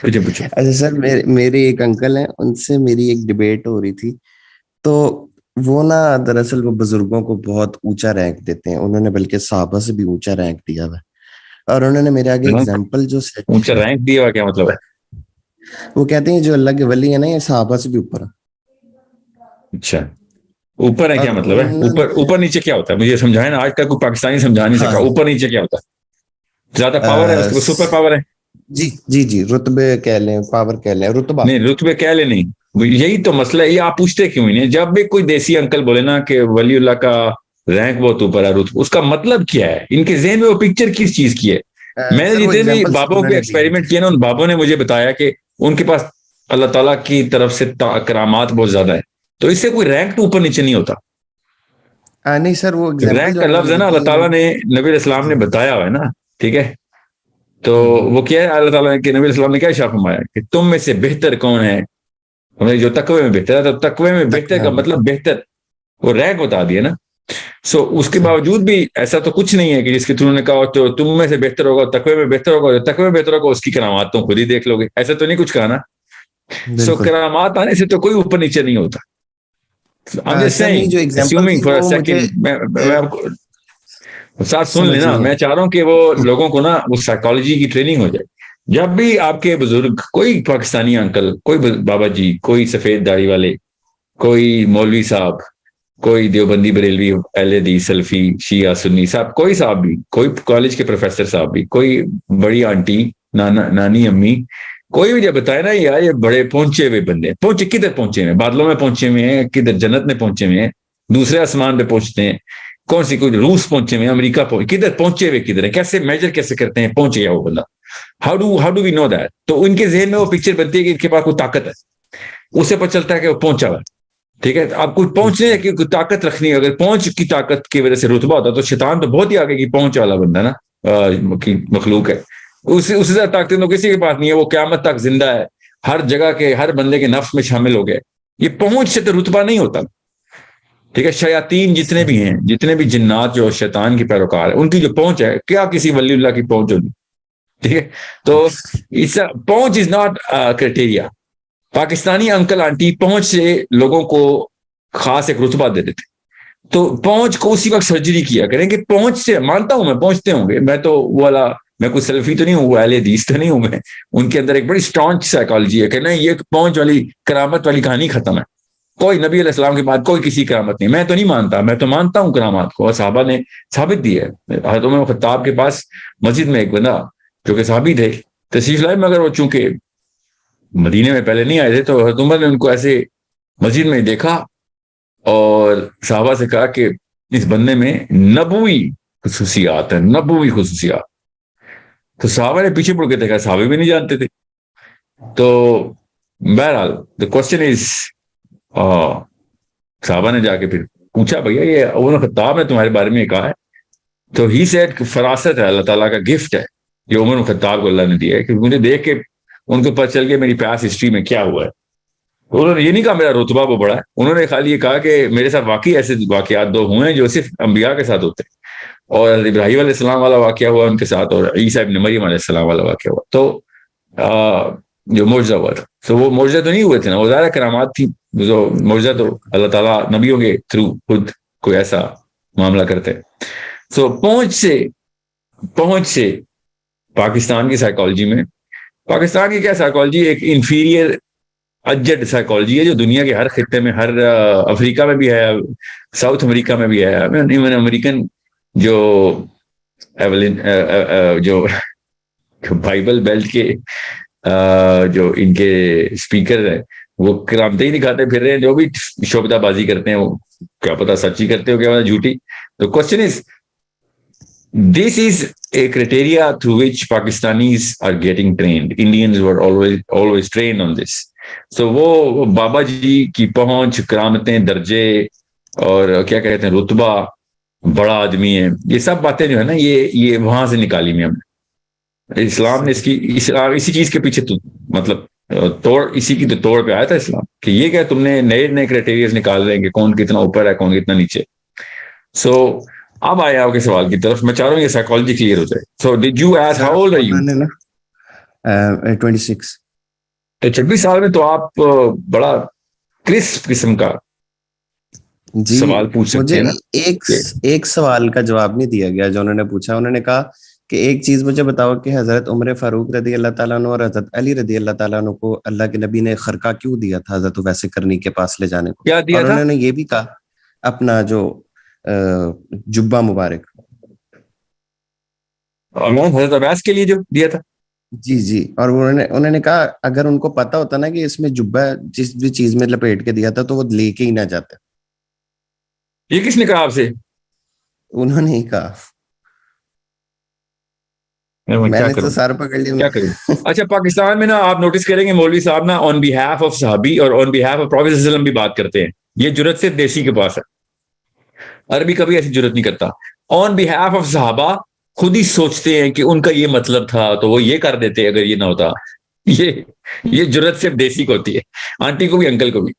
پوچھو. اچھا سر، میرے ایک انکل ہیں، ان سے میری ایک ڈبیٹ ہو رہی تھی. تو وہ نا دراصل وہ بزرگوں کو بہت اونچا رینک دیتے ہیں، انہوں نے بلکہ صحابہ سے بھی اونچا رینک دیا ہوا ہے. اور انہوں نے میرے آگے ایگزامپل جو سیٹ اونچا رینک دیا ہوا کیا مطلب ہے؟ وہ کہتے ہیں جو اللہ کے ولی ہیں نا، یہ صحابہ سے بھی اوپر ہے. اچھا، اوپر ہے اور کیا مطلب ہے؟ اوپر نیچے کیا ہوتا ہے مجھے سمجھائیں نا. آج تک کوئی پاکستانی سمجھا نہیں سکا اوپر نیچے کیا ہوتا ہے. زیادہ پاور ہے اس کے سپر پاور ہے. جی جی جی، رتبے کہہ لیں، پاور کہہ لیں، رتبہ نہیں، رتبے کہہ لیں نہیں. یہی تو مسئلہ ہے. یہ آپ پوچھتے کیوں نہیں؟ جب بھی کوئی دیسی انکل بولے نا کہ ولی اللہ کا رینک بہت اوپر ہے، رتبہ، اس کا مطلب کیا ہے؟ ان کے ذہن میں وہ پکچر کس چیز کی ہے؟ میں نے سر وہ جتنے بھی ایگزامپل بابوں کے ایکسپیریمنٹ کیے نا، ان بابوں نے مجھے بتایا کہ ان کے پاس اللہ تعالیٰ کی طرف سے کرامات بہت زیادہ ہے. تو اس سے کوئی رینک تو اوپر نیچے نہیں ہوتا. نہیں سر، وہ ایگزامپل رینک جو کا انہوں لفظ ہے نے نا، اللہ دی تعالیٰ نے نبی علیہ السلام نے بتایا ہوا ہے نا. ٹھیک ہے، تو وہ کیا ہے؟ اللہ تعالیٰ کے نبی علیہ السلام نے کیا ارشاد فرمایا کہ تم میں سے بہتر کون ہے؟ ہمیں جو تقوی میں بہتر ہے. تو تقوی میں بہتر کا مطلب بہتر، وہ رینک بتا دیا نا. اس کے باوجود بھی ایسا تو کچھ نہیں ہے کہ جس کے تم نے کہا تو تم میں سے بہتر ہوگا، تقوی میں بہتر ہوگا. جو تقوی میں بہتر ہوگا اس کی کرامات تم خود ہی دیکھ لو گے. ایسا تو نہیں کچھ کہا نا. کرامات آنے سے تو کوئی اوپر نیچے نہیں ہوتا. I'm just سر نہیں، saying, جو ایگزامپل assuming تھی for a وہ مجھے second, میں آپ کو ساتھ سن لینا. سمجھ نہیں میں چاہ رہا ہوں کہ وہ لوگوں کو نا وہ سائیکالوجی کی ٹریننگ ہو جائے. جب بھی آپ کے بزرگ، کوئی پاکستانی انکل، کوئی بابا جی، کوئی سفید داڑھی والے، کوئی مولوی صاحب، کوئی دیوبندی بریلوی اہل حدیث سلفی شیعہ سنی صاحب، کوئی صاحب بھی، کوئی کالج کے پروفیسر صاحب بھی، کوئی بڑی آنٹی، نانی امی، کوئی بھی جب بتائے نا یار یہ بڑے پہنچے ہوئے بندے، پہنچے کدھر پہنچے ہوئے ہیں؟ بادلوں میں پہنچے ہوئے ہیں، کدھر جنت میں پہنچے ہوئے ہیں، دوسرے آسمان پہ پہنچتے ہیں، کون سی کوئی روس پہنچے ہوئے ہیں، امریکہ کدھر پہنچے ہوئے، کدھر ہے، کیسے میجر کیسے کرتے ہیں پہنچ گیا وہ بندہ؟ How do we know that? تو ان کے ذہن میں وہ پکچر بنتی ہے کہ ان کے پاس کوئی طاقت ہے، اس سے پتہ چلتا ہے کہ وہ پہنچا ہوا ہے. ٹھیک ہے، آپ کوئی پہنچنے ہے کہ کوئی طاقت رکھنی ہے. اگر پہنچ کی طاقت کی وجہ سے رتبہ ہوتا تو شیطان تو بہت ہی آگے کی پہنچ والا بندہ نا کی مخلوق ہے. اس سے زیادہ طاقت تو کسی کے پاس نہیں ہے. وہ قیامت تک زندہ ہے، ہر جگہ کے ہر بندے کے نفس میں شامل ہو گئے. یہ پہنچ سے تو رتبہ نہیں ہوتا. ٹھیک ہے، شیاطین جتنے بھی ہیں، جتنے بھی جنات جو شیطان کی پیروکار ہے، ان کی جو پہنچ ہے کیا کسی ولی اللہ کی پہنچ ہوگی؟ ٹھیک ہے، تو پہنچ is not criteria. Pakistani uncle aunty پہنچ سے لوگوں کو خاص ایک رتبہ دے دیتے. تو پہنچ کو اسی وقت سرجری کیا کریں کہ پہنچ سے مانتا ہوں میں پہنچتے ہوں گے. میں تو وہ والا، میں کوئی سیلفی تو نہیں ہوں، وہ اہل حدیث تو نہیں ہوں میں. ان کے اندر ایک بڑی اسٹرانگ سائیکالوجی ہے کہ نہیں یہ پہنچ والی کرامت والی کہانی ختم ہے. کوئی نبی علیہ السلام کے بعد کوئی کسی کرامت نہیں. میں تو نہیں مانتا، میں تو مانتا ہوں کرامات کو، اور صحابہ نے ثابت دی ہے. حضرت عمر خطاب کے پاس مسجد میں ایک بندہ جو کہ صحابی تھے تشریف لائے، مگر وہ چونکہ مدینے میں پہلے نہیں آئے تھے تو حضرت عمر نے ان کو ایسے مسجد میں دیکھا اور صحابہ سے کہا کہ اس بندے میں نبوی خصوصیات ہیں، نبوی خصوصیات. تو صحابہ نے پیچھے مڑ کے دیکھا، صحابہ بھی نہیں جانتے تھے. تو بہرحال the question is صحابہ نے جا کے پھر پوچھا بھیا یہ عمر خطاب نے تمہارے بارے میں کہا ہے. تو ہی سیڈ فراست ہے، اللہ تعالیٰ کا گفٹ ہے یہ عمر خطاب کو اللہ نے دیا ہے کہ مجھے دیکھ کے ان کو پتہ چل گیا میری پاس ہسٹری میں کیا ہوا ہے. انہوں نے یہ نہیں کہا میرا رتبہ وہ بڑا ہے، انہوں نے خالی یہ کہا کہ میرے ساتھ واقعی ایسے واقعات دو ہوئے ہیں جو صرف انبیاء کے ساتھ ہوتے ہیں. اور ابراہیم علیہ السلام والا واقعہ ہوا ان کے ساتھ، اور عیسیٰ ابن مریم علیہ السلام والا واقعہ ہوا. تو جو معجزہ ہوا تھا تو وہ معجزہ تو نہیں ہوئے تھے نا، وہ ظاہر کرامات تھی. جو معجزہ تو اللہ تعالیٰ نبیوں کے تھرو خود کوئی ایسا معاملہ کرتے. سو پہنچ سے پاکستان کی سائیکالوجی میں، پاکستان کی کیا سائیکالوجی، ایک انفیریئر اجڈ سائیکالوجی ہے جو دنیا کے ہر خطے میں، ہر افریقہ میں بھی ہے، ساؤتھ امریکہ میں بھی ہے. ایون امریکن جو بائبل بیلٹ کے جو ان کے اسپیکر ہیں وہ کرامتیں ہی دکھاتے پھر رہے ہیں. جو بھی شعبدہ بازی کرتے ہیں وہ کیا پتا سچی کرتے ہو کیا پتا جھوٹی. تو question is this is a criteria through which Pakistanis are getting trained. Indians were always trained on this. So وہ بابا جی کی پہنچ، کرامتیں، درجے اور کیا کہتے ہیں رتبہ، بڑا آدمی ہے، یہ سب باتیں جو ہے نا یہ وہاں سے نکالی میں ہم نے. اسلام نے اسی چیز کے پیچھے مطلب توڑ، اسی کی تو توڑ پہ آیا تھا اسلام کہ یہ کیا تم نے نئے کرائٹیریاز نکال رہے ہیں کہ کون کتنا اوپر ہے کون کتنا نیچے. سو اب آئے آپ کے سوال کی طرف. میں چاہ رہا ہوں یہ سائیکالوجی کلیئر ہو جائے. So dad you ask how old are you? 26. 26 سال میں تو آپ بڑا کرسپ قسم کا جی سوال پوچھ سکتے مجھے ہیں نا. ایک سوال کا جواب نہیں دیا گیا جو انہوں نے پوچھا. انہوں نے کہا کہ ایک چیز مجھے بتاؤ کہ حضرت عمر فاروق رضی اللہ تعالیٰ عنہ اور حضرت علی رضی اللہ تعالیٰ عنہ کو اللہ کے نبی نے خرقہ کیوں دیا تھا حضرت ویسے کرنی کے پاس لے جانے کو؟ کیا دیا اور تھا؟ انہوں نے یہ بھی کہا اپنا جو جبہ مبارک. حضرت عباس کے لیے جو دیا تھا. جی اور انہوں نے کہا اگر ان کو پتا ہوتا نا کہ اس میں جبہ جس بھی چیز میں لپیٹ کے دیا تھا تو وہ لے کے ہی نہ جاتے. یہ کس نے کہا آپ سے؟ انہوں نے ہی کہا. میں نے تو سار پکڑ لیا. کیا کروں. اچھا پاکستان میں نا آپ نوٹس کریں گے مولوی صاحب نا آن بیہاف آف صحابی اور آن بیہاف آف پروفیٹ صلی اللہ علیہ وسلم بھی بات کرتے ہیں. یہ جرت صرف دیسی کے پاس ہے, عربی کبھی ایسی جرت نہیں کرتا. آن بیہاف آف صحابہ خود ہی سوچتے ہیں کہ ان کا یہ مطلب تھا تو وہ یہ کر دیتے اگر یہ نہ ہوتا. یہ جرت صرف دیسی کو ہوتی ہے, آنٹی کو بھی انکل کو بھی,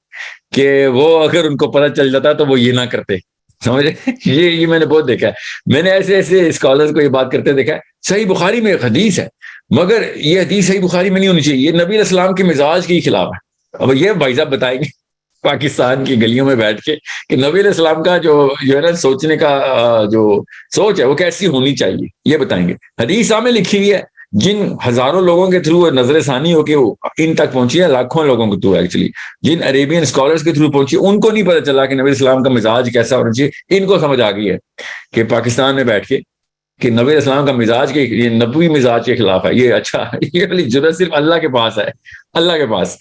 کہ وہ اگر ان کو پتہ چل جاتا تو وہ یہ نہ کرتے. سمجھے. یہ میں نے بہت دیکھا ہے. میں نے ایسے اسکالرز کو یہ بات کرتے دیکھا ہے. صحیح بخاری میں ایک حدیث ہے مگر یہ حدیث صحیح بخاری میں نہیں ہونی چاہیے, یہ نبی علیہ السلام کے مزاج کے خلاف ہے. اب یہ بھائی صاحب بتائیں گے پاکستان کی گلیوں میں بیٹھ کے کہ نبی علیہ السلام کا جو ہے نا سوچنے کا جو سوچ ہے وہ کیسی ہونی چاہیے, یہ بتائیں گے. حدیث میں لکھی ہوئی ہے, جن ہزاروں لوگوں کے تھرو نظر ثانی ہو کے وہ ان تک پہنچی ہے, لاکھوں لوگوں کے تھرو ایکچولی, جن عربین اسکالرز کے تھرو پہنچی, ان کو نہیں پتہ چلا کہ نبی السلام کا مزاج کیسا ہونا چاہیے. ان کو سمجھ آ گئی ہے کہ پاکستان میں بیٹھ کے کہ نبی علیہ السلام کا مزاج کے یہ نبوی مزاج کے خلاف ہے. یہ اچھا یہ والی جرت صرف اللہ کے پاس ہے, اللہ کے پاس,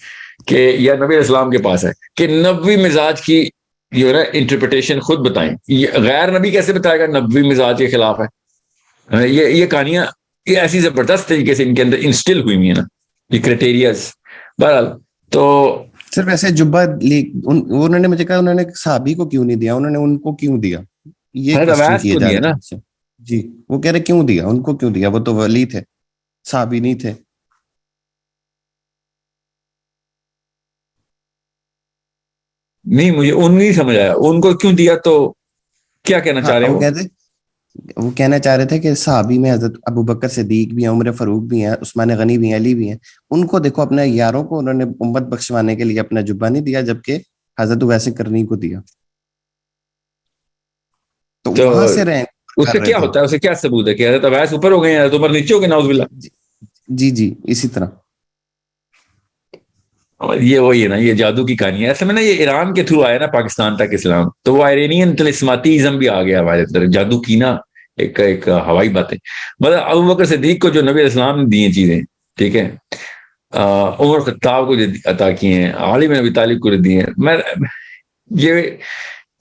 کہ یا نبی علیہ السلام کے پاس ہے کہ نبوی مزاج کی جو ہے نا انٹرپریٹیشن خود بتائیں. یہ غیر نبی کیسے بتائے گا نبوی مزاج کے خلاف ہے؟ یہ کہانیاں یہ ایسی زبردست طریقے سے ان کے اندر انسٹل ہوئی ہوئی ہیں نا یہ کرائٹیریاز. بہرحال تو صرف ایسے جبہ انہوں نے مجھے کہا انہوں نے صحابی کو کیوں نہیں دیا, انہوں نے ان کو کیوں دیا, یہ کوسچن کیے جا رہے ہیں. جی وہ کہہ رہے کیوں دیا, ان کو کیوں دیا, وہ تو ولی تھے صحابی نہیں تھے. نہیں مجھے ان نہیں سمجھ آیا ان کو کیوں دیا, تو کیا کہنا چاہ رہے ہیں وہ کہنا چاہ رہے تھے کہ صحابی میں حضرت ابو بکر صدیق بھی ہیں, عمر فاروق بھی ہیں, عثمان غنی بھی ہیں, علی بھی ہیں. ان کو دیکھو اپنے یاروں کو انہوں نے امت بخشوانے کے لیے اپنا جبہ نہیں دیا جبکہ حضرت ویسے کرنی کو دیا. تو وہاں سے رہے اس سے کیا ہوتا ہے, اسے کیا ثبوت ہے کہ حضرت عباس اوپر ہو گئے ہیں, حضرت عمر نیچے ہو گئے نعوذ باللہ. جی اسی طرح. یہ وہی ہے نا, یہ جادو کی کہانی ہے. ایسے میں نا یہ ایران کے تھرو آیا نا پاکستان تک اسلام, تو وہ آئرینین طلسماتیزم بھی آ گیا ہمارے اندر, جادو کی نا ایک ہوائی باتیں. مطلب ابو بکر صدیق کو جو نبی علیہ السلام نے دی ہیں چیزیں, ٹھیک ہے, عمر خطاب کو جو عطا کی ہیں, علی بن ابی طالب کو دی ہیں. میں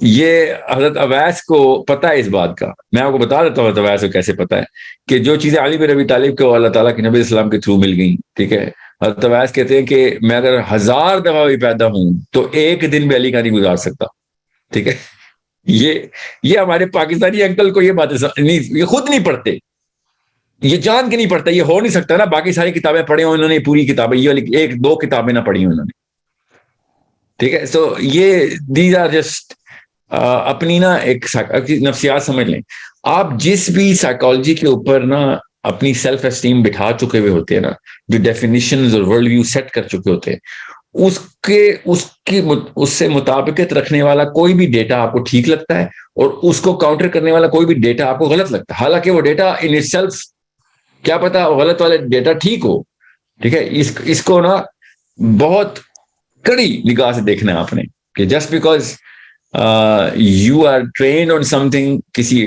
یہ حضرت عباس کو پتہ ہے اس بات کا. میں آپ کو بتا دیتا ہوں حضرت عباس کو کیسے پتہ ہے کہ جو چیزیں علی بن ابی طالب کو اللہ تعالیٰ کے نبی علیہ السلام کے تھرو مل گئیں, ٹھیک ہے. حضرت عباس کہتے ہیں کہ میں اگر 1000 دفعہ بھی پیدا ہوں تو ایک دن بھی علی کا نہیں گزار سکتا, ٹھیک ہے. یہ ہمارے پاکستانی انکل کو یہ باتیں نہیں, یہ خود نہیں پڑھتے, یہ جان کے نہیں پڑھتا, یہ ہو نہیں سکتا نا. باقی ساری کتابیں پڑھی ہوں انہوں نے, پوری کتابیں, یہ والی 1-2 کتابیں نہ پڑھی ہوں انہوں نے, ٹھیک ہے. سو یہ دیز آر جسٹ اپنی نا ایک نفسیات سمجھ لیں. آپ جس بھی سائیکالوجی کے اوپر نا اپنی سیلف اسٹیم بٹھا چکے ہوئے ہوتے ہیں نا, جو ڈیفینیشنز اور ورلڈ ویو سیٹ کر چکے ہوتے ہیں, اس سے مطابقت رکھنے والا کوئی بھی ڈیٹا آپ کو ٹھیک لگتا ہے اور اس کو کاؤنٹر کرنے والا کوئی بھی ڈیٹا آپ کو غلط لگتا ہے, حالانکہ وہ ڈیٹا ان اٹ سیلف کیا پتا غلط والا ڈیٹا ٹھیک ہو, ٹھیک ہے. اس کو نا بہت کڑی نگاہ سے دیکھنا ہے آپ نے کہ just because you are trained on something, کسی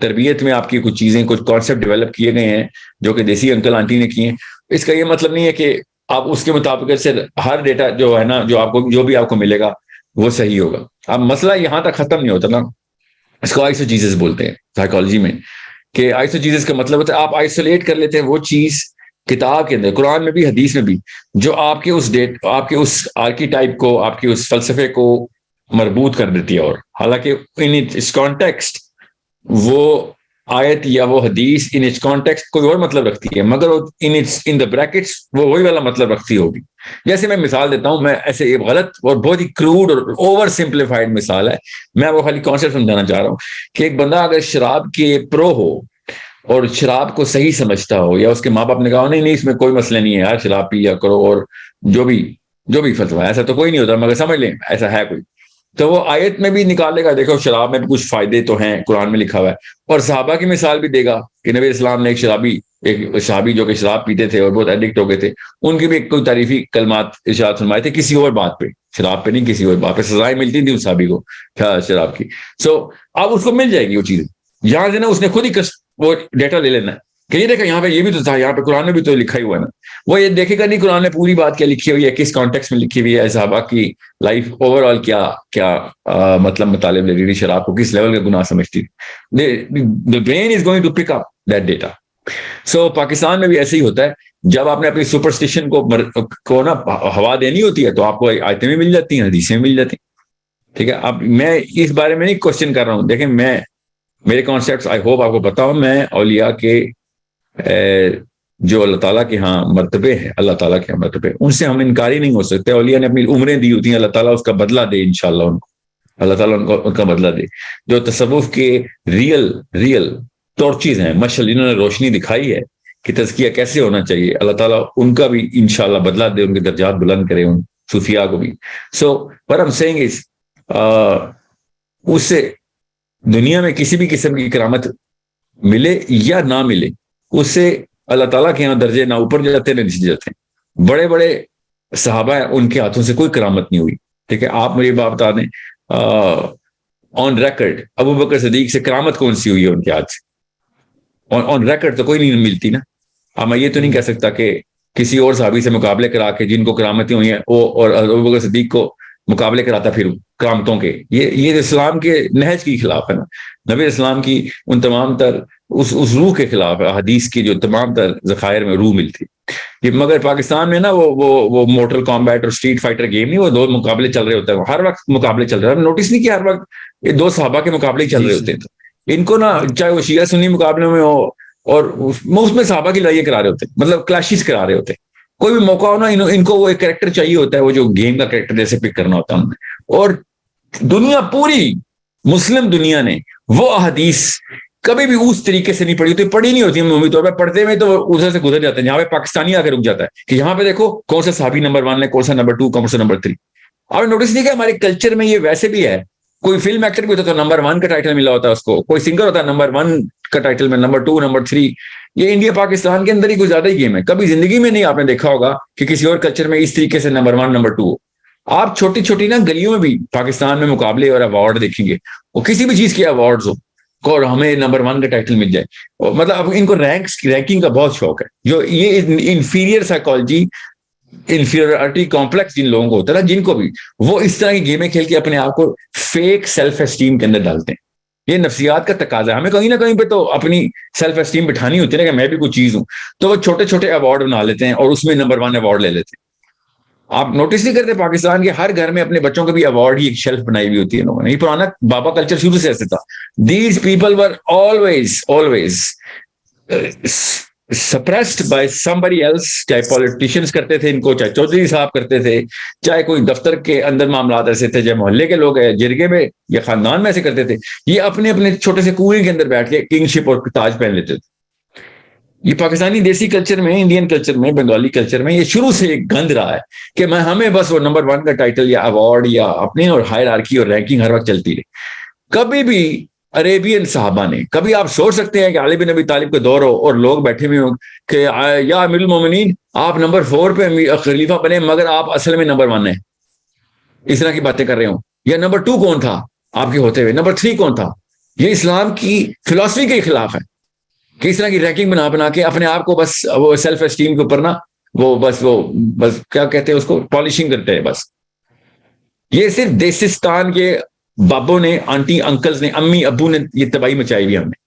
تربیت میں آپ کی کچھ چیزیں, کچھ کانسیپٹ ڈیولپ کیے گئے ہیں جو کہ دیسی انکل آنٹی نے کیے ہیں, اس کا یہ مطلب نہیں ہے کہ آپ اس کے مطابق سے ہر ڈیٹا جو ہے نا جو بھی آپ کو ملے گا وہ صحیح ہوگا. اب مسئلہ یہاں تک ختم نہیں ہوتا نا, اس کو آئسوجیزس بولتے ہیں سائیکالوجی میں, کہ آئسوجیزس کا مطلب ہوتا ہے آپ آئسولیٹ کر لیتے ہیں وہ چیز کتاب کے اندر, قرآن میں بھی حدیث میں بھی, جو آپ کے اس آرکیٹائپ کو, آپ کے اس فلسفے کو مربوط کر دیتی ہے. اور حالانکہ ان اٹس کانٹیکسٹ وہ آیت یا وہ حدیث ان اٹس کانٹیکسٹ کوئی اور مطلب رکھتی ہے, مگر ان دا بریکٹس وہ وہی والا مطلب رکھتی ہوگی. جیسے میں مثال دیتا ہوں, میں ایسے ایک غلط اور بہت ہی کروڈ اور اوور سمپلیفائڈ مثال ہے, میں وہ خالی کانسیپٹ سمجھانا چاہ رہا ہوں کہ ایک بندہ اگر شراب کے پرو ہو اور شراب کو صحیح سمجھتا ہو, یا اس کے ماں باپ نے کہا نہیں نہیں اس میں کوئی مسئلہ نہیں ہے یار, شراب پی لیا کرو, اور جو بھی فتویٰ, ایسا تو کوئی نہیں ہوتا مگر سمجھ لیں ایسا ہے کوئی, تو وہ آیت میں بھی نکالے گا, دیکھو شراب میں بھی کچھ فائدے تو ہیں, قرآن میں لکھا ہوا ہے, اور صحابہ کی مثال بھی دے گا کہ نبی اسلام نے ایک صحابی جو کہ شراب پیتے تھے اور بہت ایڈکٹ ہو گئے تھے, ان کی بھی ایک کوئی تعریفی کلمات ارشاد فرمائے تھے کسی اور بات پہ, شراب پہ نہیں, کسی اور بات پہ سزائیں ملتی تھی اس صحابی کو شراب کی. سو اب اس کو مل جائے گی وہ چیزیں, یہاں سے نا اس نے خود ہی وہ ڈیٹا لے لینا ہے کہ یہ دیکھا یہاں پہ یہ بھی تو تھا, یہاں پہ قرآن میں بھی تو لکھا ہی ہوا ہے نا, وہ یہ دیکھے گا نہیں قرآن میں پوری بات کیا لکھی ہوئی ہے, کس کانٹیکس میں لکھی ہوئی ہے, صحابہ کی لائف اوور آل کیا مطلب مطالب لے رہی تھی, شراب کو کس لیول کا گناہ سمجھتی تھی. the brain is going to pick up that data. سو پاکستان میں بھی ایسے ہی ہوتا ہے, جب آپ نے اپنی سپرسٹیشن کو نا ہوا دینی ہوتی ہے تو آپ کو آیتیں بھی مل جاتی ہیں, حدیثیں بھی مل جاتی ہیں, ٹھیک ہے. اب میں اس بارے میں نہیں کوشچن کر رہا ہوں, دیکھیں میرے کانسیپٹس آئی ہوپ آپ کو پتا ہو, میں اولیاء کے جو اللہ تعالیٰ کے ہاں مرتبے ہیں, اللہ تعالیٰ کے ہاں مرتبے, ان سے ہم انکاری نہیں ہو سکتے. اولیاء نے اپنی عمریں دی ہوتی ہیں, اللہ تعالیٰ اس کا بدلہ دے انشاءاللہ ان کو, اللہ تعالیٰ ان کا بدلہ دے. جو تصوف کے ریئل ٹارچز ہیں, مشعل جنہوں نے روشنی دکھائی ہے کہ تزکیہ کیسے ہونا چاہیے, اللہ تعالیٰ ان کا بھی انشاءاللہ بدلہ دے, ان کے درجات بلند کرے ان صوفیاء کو بھی. سو what I'm saying is اس سے دنیا میں کسی بھی قسم کی کرامت ملے یا نہ ملے, اس سے اللہ تعالیٰ کے یہاں درجے نہ اوپر جاتے نہ نیچے جاتے. بڑے بڑے صحابہ ہیں, ان کے ہاتھوں سے کوئی کرامت نہیں ہوئی, ٹھیک ہے. آپ مجھے بات بتا دیں آن ریکارڈ ابو بکر صدیق سے کرامت کون سی ہوئی ہے ان کے ہاتھ سے, آن ریکارڈ تو کوئی نہیں ملتی نا. اب میں یہ تو نہیں کہہ سکتا کہ کسی اور صحابی سے مقابلے کرا کے جن کو کرامتیں ہوئی ہیں وہ اور ابو بکر صدیق کو مقابلے کراتا پھر کرامتوں کے, یہ اسلام کے نہج کی خلاف ہے نا, نبی اسلام کی ان تمام تر اس روح کے خلاف ہے, حدیث کی جو تمام تر ذخائر میں روح ملتی. یہ مگر پاکستان میں نا وہ مورٹل کامبیٹ اور اسٹریٹ فائٹر گیم نہیں, وہ دو مقابلے چل رہے ہوتے ہیں, ہر وقت مقابلے چل رہے ہیں. نوٹس نہیں کیا ہر وقت یہ دو صحابہ کے مقابلے ہی چل رہے ہوتے ہیں, تو ان کو نا چاہے وہ شیعہ سنی مقابلے میں ہو اور اس میں صحابہ کی لڑائیاں کرا رہے ہوتے ہیں, مطلب کلاشز کرا رہے ہوتے ہیں. کوئی بھی موقع ہو نا ان کو وہ ایک کریکٹر چاہیے ہوتا ہے, وہ جو گیم کا کریکٹر جیسے پک کرنا ہوتا ہے. اور دنیا پوری مسلم دنیا نے وہ احادیث کبھی بھی اس طریقے سے نہیں پڑھی ہوتی, پڑھی نہیں ہوتی عمومی طور پہ, پڑھتے ہوئے تو ادھر سے گزر جاتے ہیں. یہاں پہ پاکستانی آ کے رک جاتا ہے کہ یہاں پہ دیکھو کون سا صحابی نمبر 1 ہے, کون سا نمبر 2, کون سا نمبر 3. آپ نے نوٹس نہیں کہ ہمارے کلچر میں یہ ویسے بھی ہے, کوئی فلم ایکٹر بھی ہوتا ہے تو نمبر 1 کا ٹائٹل ملا ہوتا ہے اس کو, کوئی سنگر ہوتا ہے نمبر 1 کا ٹائٹل میں, نمبر 2, نمبر 3. یہ انڈیا پاکستان کے اندر ہی کچھ زیادہ ہی گیم ہے. کبھی زندگی میں نہیں آپ نے دیکھا ہوگا کہ کسی اور کلچر میں اس طریقے سے نمبر 1 نمبر 2 ہو. آپ چھوٹی چھوٹی نا گلیوں میں بھی پاکستان میں مقابلے اور ایوارڈ دیکھیں گے, وہ کسی بھی چیز کے ایوارڈز ہو اور ہمیں نمبر 1 کا ٹائٹل مل جائے. مطلب ان کو رینکنگ کا بہت شوق ہے. جو یہ انفیریئر سائیکالوجی, انفیریورٹی کمپلیکس جن لوگوں کو ہوتا ہے نا, جن کو بھی وہ اس طرح کی گیمیں کھیل کے اپنے آپ کو فیک سیلف اسٹیم کے اندر ڈالتے ہیں. یہ نفسیات کا تقاضا ہے, ہمیں کہیں نہ کہیں پہ تو اپنی سیلف اسٹیم بٹھانی ہوتی ہے نا کہ میں بھی کوئی چیز ہوں, تو وہ چھوٹے چھوٹے ایوارڈ بنا لیتے ہیں اور اس میں نمبر 1 ایوارڈ لے لیتے ہیں. آپ نوٹس نہیں کرتے پاکستان کے ہر گھر میں اپنے بچوں کے بھی ایوارڈ ہی ایک شیلف بنائی ہوئی ہوتی ہے لوگوں نے. یہ پرانا بابا کلچر شروع سے ایسے تھا. These people were always suppressed by somebody else, چاہے پولیٹیشینز کرتے تھے ان کو, چاہے چودھری صاحب کرتے تھے, چاہے کوئی دفتر کے اندر معاملات ایسے تھے, چاہے محلے کے لوگ جرگے میں یا خاندان میں ایسے کرتے تھے. یہ اپنے اپنے چھوٹے سے کنویں کے اندر بیٹھ کے کنگ شپ اور تاج پہن لیتے تھے. یہ پاکستانی دیسی کلچر میں, انڈین کلچر میں, بنگالی کلچر میں یہ شروع سے ایک گند رہا ہے کہ ہمیں بس وہ نمبر 1 کا ٹائٹل یا ایوارڈ یا اپنے, اور ہائرارکی اور رینکنگ ہر وقت چلتی رہے. کبھی بھی عربین صحابہ نے, کبھی آپ سوچ سکتے ہیں کہ علی بن ابی طالب کے دور ہو اور لوگ بیٹھے ہوئے ہوں کہ یا امیر المومنین آپ نمبر 4 پہ خلیفہ بنے مگر آپ اصل میں نمبر 1 ہیں, اس طرح کی باتیں کر رہے ہوں. یا نمبر 2 کون تھا آپ کے ہوتے ہوئے, نمبر 3 کون تھا. یہ اسلام کی فلسفی کے خلاف ہے کہ اس طرح کی رینکنگ بنا کے اپنے آپ کو بس وہ سیلف اسٹیم کے اوپر نا وہ بس کیا کہتے ہیں اس کو, پالشنگ کرتے ہیں بس. یہ صرف دیسستان کے بابوں نے, آنٹی انکلز نے, امی ابو نے یہ تباہی مچائی ہوئی ہم نے.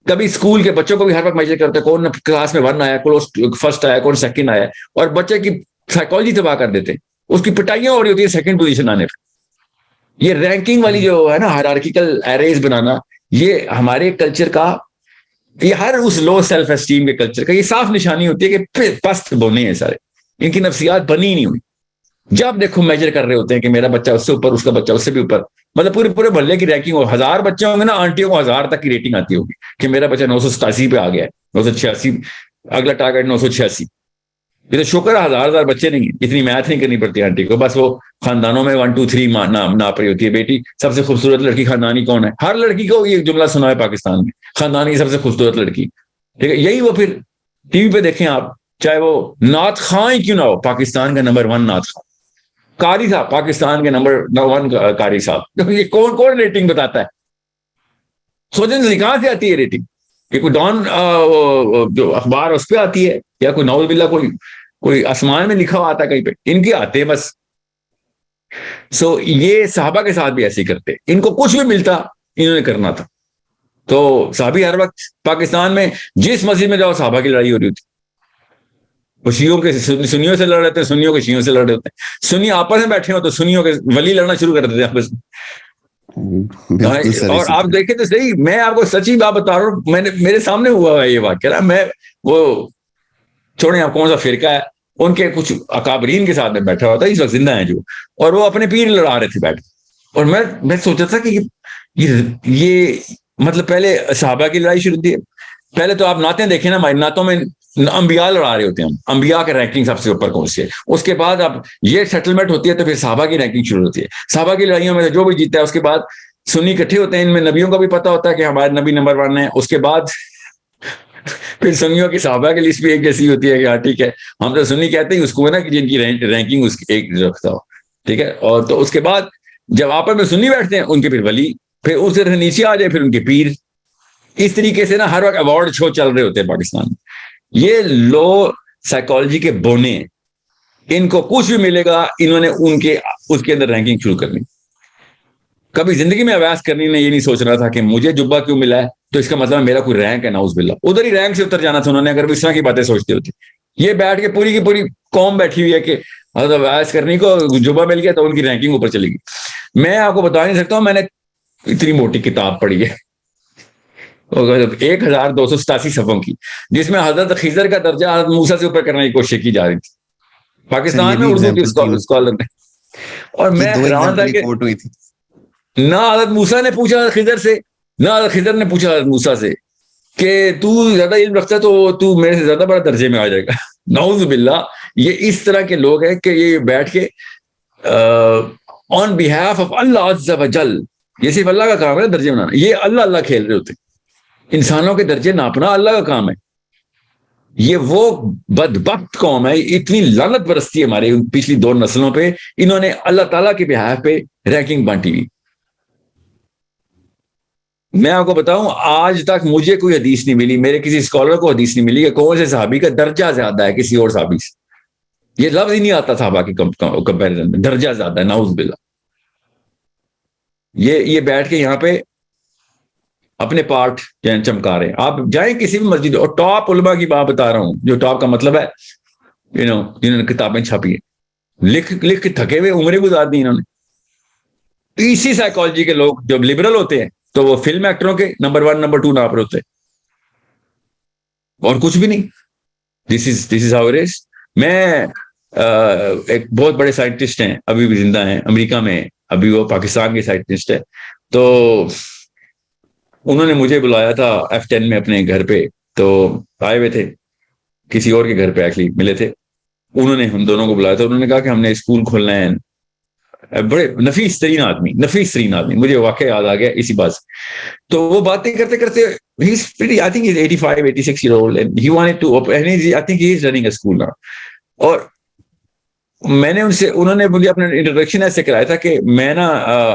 کبھی اسکول کے بچوں کو بھی ہر وقت میجر کرتے ہیں کون کلاس میں 1 آیا, کون فرسٹ آیا, کون سیکنڈ آیا, اور بچے کی سائیکالوجی تباہ کر دیتے, اس کی پٹائیاں ہو رہی ہوتی ہے 2nd پوزیشن آنے پہ. یہ رینکنگ والی جو ہے نا ہائرارکیکل ایریز بنانا, یہ ہمارے کلچر کا, یہ ہر اس لو سیلف اسٹیم کے کلچر کا یہ صاف نشانی ہوتی ہے کہ پست بونے ہیں سارے, ان کی نفسیات بنی نہیں ہوئی. جب دیکھو میجر کر رہے ہوتے ہیں کہ میرا بچہ اس سے اوپر, اس کا بچہ اس سے بھی اوپر, مطلب پورے محلے کی رینکنگ ہو, 1000 بچے ہوں گے نا, آنٹیوں کو 1000 تک کی ریٹنگ آتی ہوگی کہ میرا بچہ 987 پہ آ گیا ہے, 986, اگلا ٹارگیٹ 986. یہ تو شکر ہے 1000 بچے نہیں, اتنی میتھ نہیں کرنی پڑتی آنٹی کو, بس وہ خاندانوں میں 1 2 3 ناپ رہی ہوتی ہے. بیٹی سب سے خوبصورت لڑکی خاندانی کون ہے, ہر لڑکی کو یہ جملہ سنا ہے پاکستان میں, خاندانی کی سب سے خوبصورت لڑکی, ٹھیک ہے. یہی وہ پھر ٹی وی پہ دیکھیں آپ, چاہے وہ نعت خواں ہی کیوں نہ ہو, پاکستان کا نمبر 1 نعت خواں, قاری صاحب پاکستان کے نمبر 1 قاری صاحب, یہ کون ریٹنگ بتاتا ہے؟ سوچیں کہاں سے آتی ہے ریٹنگ؟ کہ کوئی ڈان جو اخبار اس پہ آتی ہے, یا کوئی نعوذ باللہ کوئی آسمان میں لکھا ہوا آتا ہے کہیں پہ, ان کی آتے ہیں بس. سو یہ صحابہ کے ساتھ بھی ایسے ہی کرتے, ان کو کچھ بھی ملتا انہوں نے کرنا تھا. تو صحابی ہر وقت پاکستان میں جس مسجد میں جاؤ صحابہ کی لڑائی ہو رہی ہوتی, وہ شیعوں کے سنیوں سے لڑ رہے تھے, سنیوں کے شیعوں سے لڑ رہے ہوتے ہیں, سنی آپس میں بیٹھے ہو تو سنیوں کے ولی لڑنا شروع کر دیتے آپس میں. اور آپ دیکھیں تو صحیح, میں آپ کو سچی بات بتا رہا ہوں, میرے سامنے ہوا ہے یہ واقعہ. میں وہ چھوڑیں آپ کون سا فرقہ ہے, ان کے کچھ اکابرین کے ساتھ میں بیٹھا ہوا تھا, اس وقت زندہ ہیں جو, اور وہ اپنے پیر لڑا رہے تھے بیٹھ کے. اور میں سوچا تھا کہ یہ مطلب پہلے صحابہ کی لڑائی شروع ہوتی ہے. پہلے تو آپ نعتیں دیکھیں نا, ہماری نعتوں میں انبیاء لڑا رہے ہوتے ہیں, انبیاء کے رینکنگ سب سے اوپر کون سی ہے. اس کے بعد اب یہ سیٹلمنٹ ہوتی ہے تو پھر صحابہ کی رینکنگ شروع ہوتی ہے. صحابہ کی لڑائیوں میں جو بھی جیتا ہے, اس کے بعد سنی اکٹھے ہوتے ہیں, ان میں نبیوں کا بھی پتہ ہوتا ہے کہ ہمارے نبی نمبر 1 ہے. اس کے بعد پھر سنیوں کی صحابہ کی لسٹ بھی ایک جیسی ہوتی ہے کہ ہاں ٹھیک ہے, ہم تو سنی کہتے ہیں اس کو نا کہ جن کی رینکنگ اس ایک رکھتا ہو, ٹھیک ہے. اور تو اس کے بعد جب آپس میں سنی بیٹھتے ہیں, ان کے پھر ولی, پھر اس سے نیچے آ جائے پھر ان کے پیر. اس طریقے سے نا ہر وقت ایوارڈ شو چل رہے ہوتے ہیں پاکستان میں. یہ لو سائیکالوجی کے بونے, ان کو کچھ بھی ملے گا انہوں نے اس کے اندر رینکنگ شروع کرنی. کبھی زندگی میں ابیاس کرنی نے یہ نہیں سوچ رہا تھا کہ مجھے جبہ کیوں ملا ہے تو اس کا مطلب میرا کوئی رینک ہے, نعوذ باللہ. ادھر ہی رینک سے اتر جانا تھا انہوں نے, اگر اس طرح کی باتیں سوچتے ہوتے. یہ بیٹھ کے پوری کی پوری قوم بیٹھی ہوئی ہے کہ ابیاس کرنے کو جبہ مل گیا تو ان کی رینکنگ اوپر چلے گی. میں آپ کو بتا نہیں سکتا ہوں, میں نے اتنی موٹی کتاب پڑھی ہے 1287 صفحوں کی, جس میں حضرت خضر کا درجہ حضرت موسیٰ سے اوپر کرنے کی کوشش کی جا رہی تھی پاکستان میں اردو کے اسکالر نے. اور میں حیران تھا کہ نہ حضرت موسیٰ نے پوچھا حضرت خضر سے, نہ حضرت خضر نے پوچھا حضرت موسیٰ سے کہ تو زیادہ علم رکھتا ہے تو میرے سے زیادہ بڑا درجے میں آ جائے گا. نعوذ باللہ. یہ اس طرح کے لوگ ہیں کہ یہ بیٹھ کے آن بیہاف آف اللہ عز و جل, یہ صرف اللہ کا کام ہے درجے بنانا. یہ اللہ کھیل رہے ہوتے, انسانوں کے درجے ناپنا اللہ کا کام ہے. یہ وہ بدبخت قوم ہے, اتنی لعنت برستی ہے ہمارے پچھلی 2 نسلوں پہ, انہوں نے اللہ تعالیٰ کے بہاف پہ رینکنگ بانٹی ہوئی. میں آپ کو بتاؤں, آج تک مجھے کوئی حدیث نہیں ملی, میرے کسی اسکالر کو حدیث نہیں ملی کہ کون سے صحابی کا درجہ زیادہ ہے کسی اور صحابی سے. یہ لفظ ہی نہیں آتا صحابہ کی کمپیریزن میں, درجہ زیادہ ہے, نعوذ باللہ. یہ بیٹھ کے یہاں پہ اپنے پارٹ چمکا رہے ہیں. آپ جائیں کسی بھی مسجد, اور ٹاپ علماء کی بات بتا رہا ہوں, جو ٹاپ کا مطلب ہے جنہوں نے کتابیں چھپی ہیں, لکھ کے تھکے ہوئے عمریں گزار دی انہوں نے. اسی سائیکالوجی کے لوگ جب لبرل ہوتے ہیں تو وہ فلم ایکٹروں کے نمبر 1 نمبر 2 ناپ رہے ہوتے ہیں, اور کچھ بھی نہیں. دس از ہاؤ اٹ از. میں ایک بہت بڑے سائنٹسٹ ہیں, ابھی بھی زندہ ہیں امریکہ میں, ابھی وہ پاکستان کے سائنٹسٹ ہے. تو انہوں نے مجھے بلایا تھا F10 میں اپنے گھر پہ, تو آئے ہوئے تھے کسی اور کے گھر پہ, ایکچولی ملے تھے. انہوں نے ہم دونوں کو بلایا تھا. انہوں نے کہا کہ ہم نے اسکول کھولنا ہے. بڑے نفیس ترین آدمی, مجھے واقعہ یاد آ گیا اسی بات سے. تو وہ باتیں کرتے کرتے I think he's 85, 86 year old, and he wanted to open, I think he is running a school now. اور میں نے انہوں نے مجھے اپنا انٹروڈکشن ایسے کرایا تھا کہ میں نا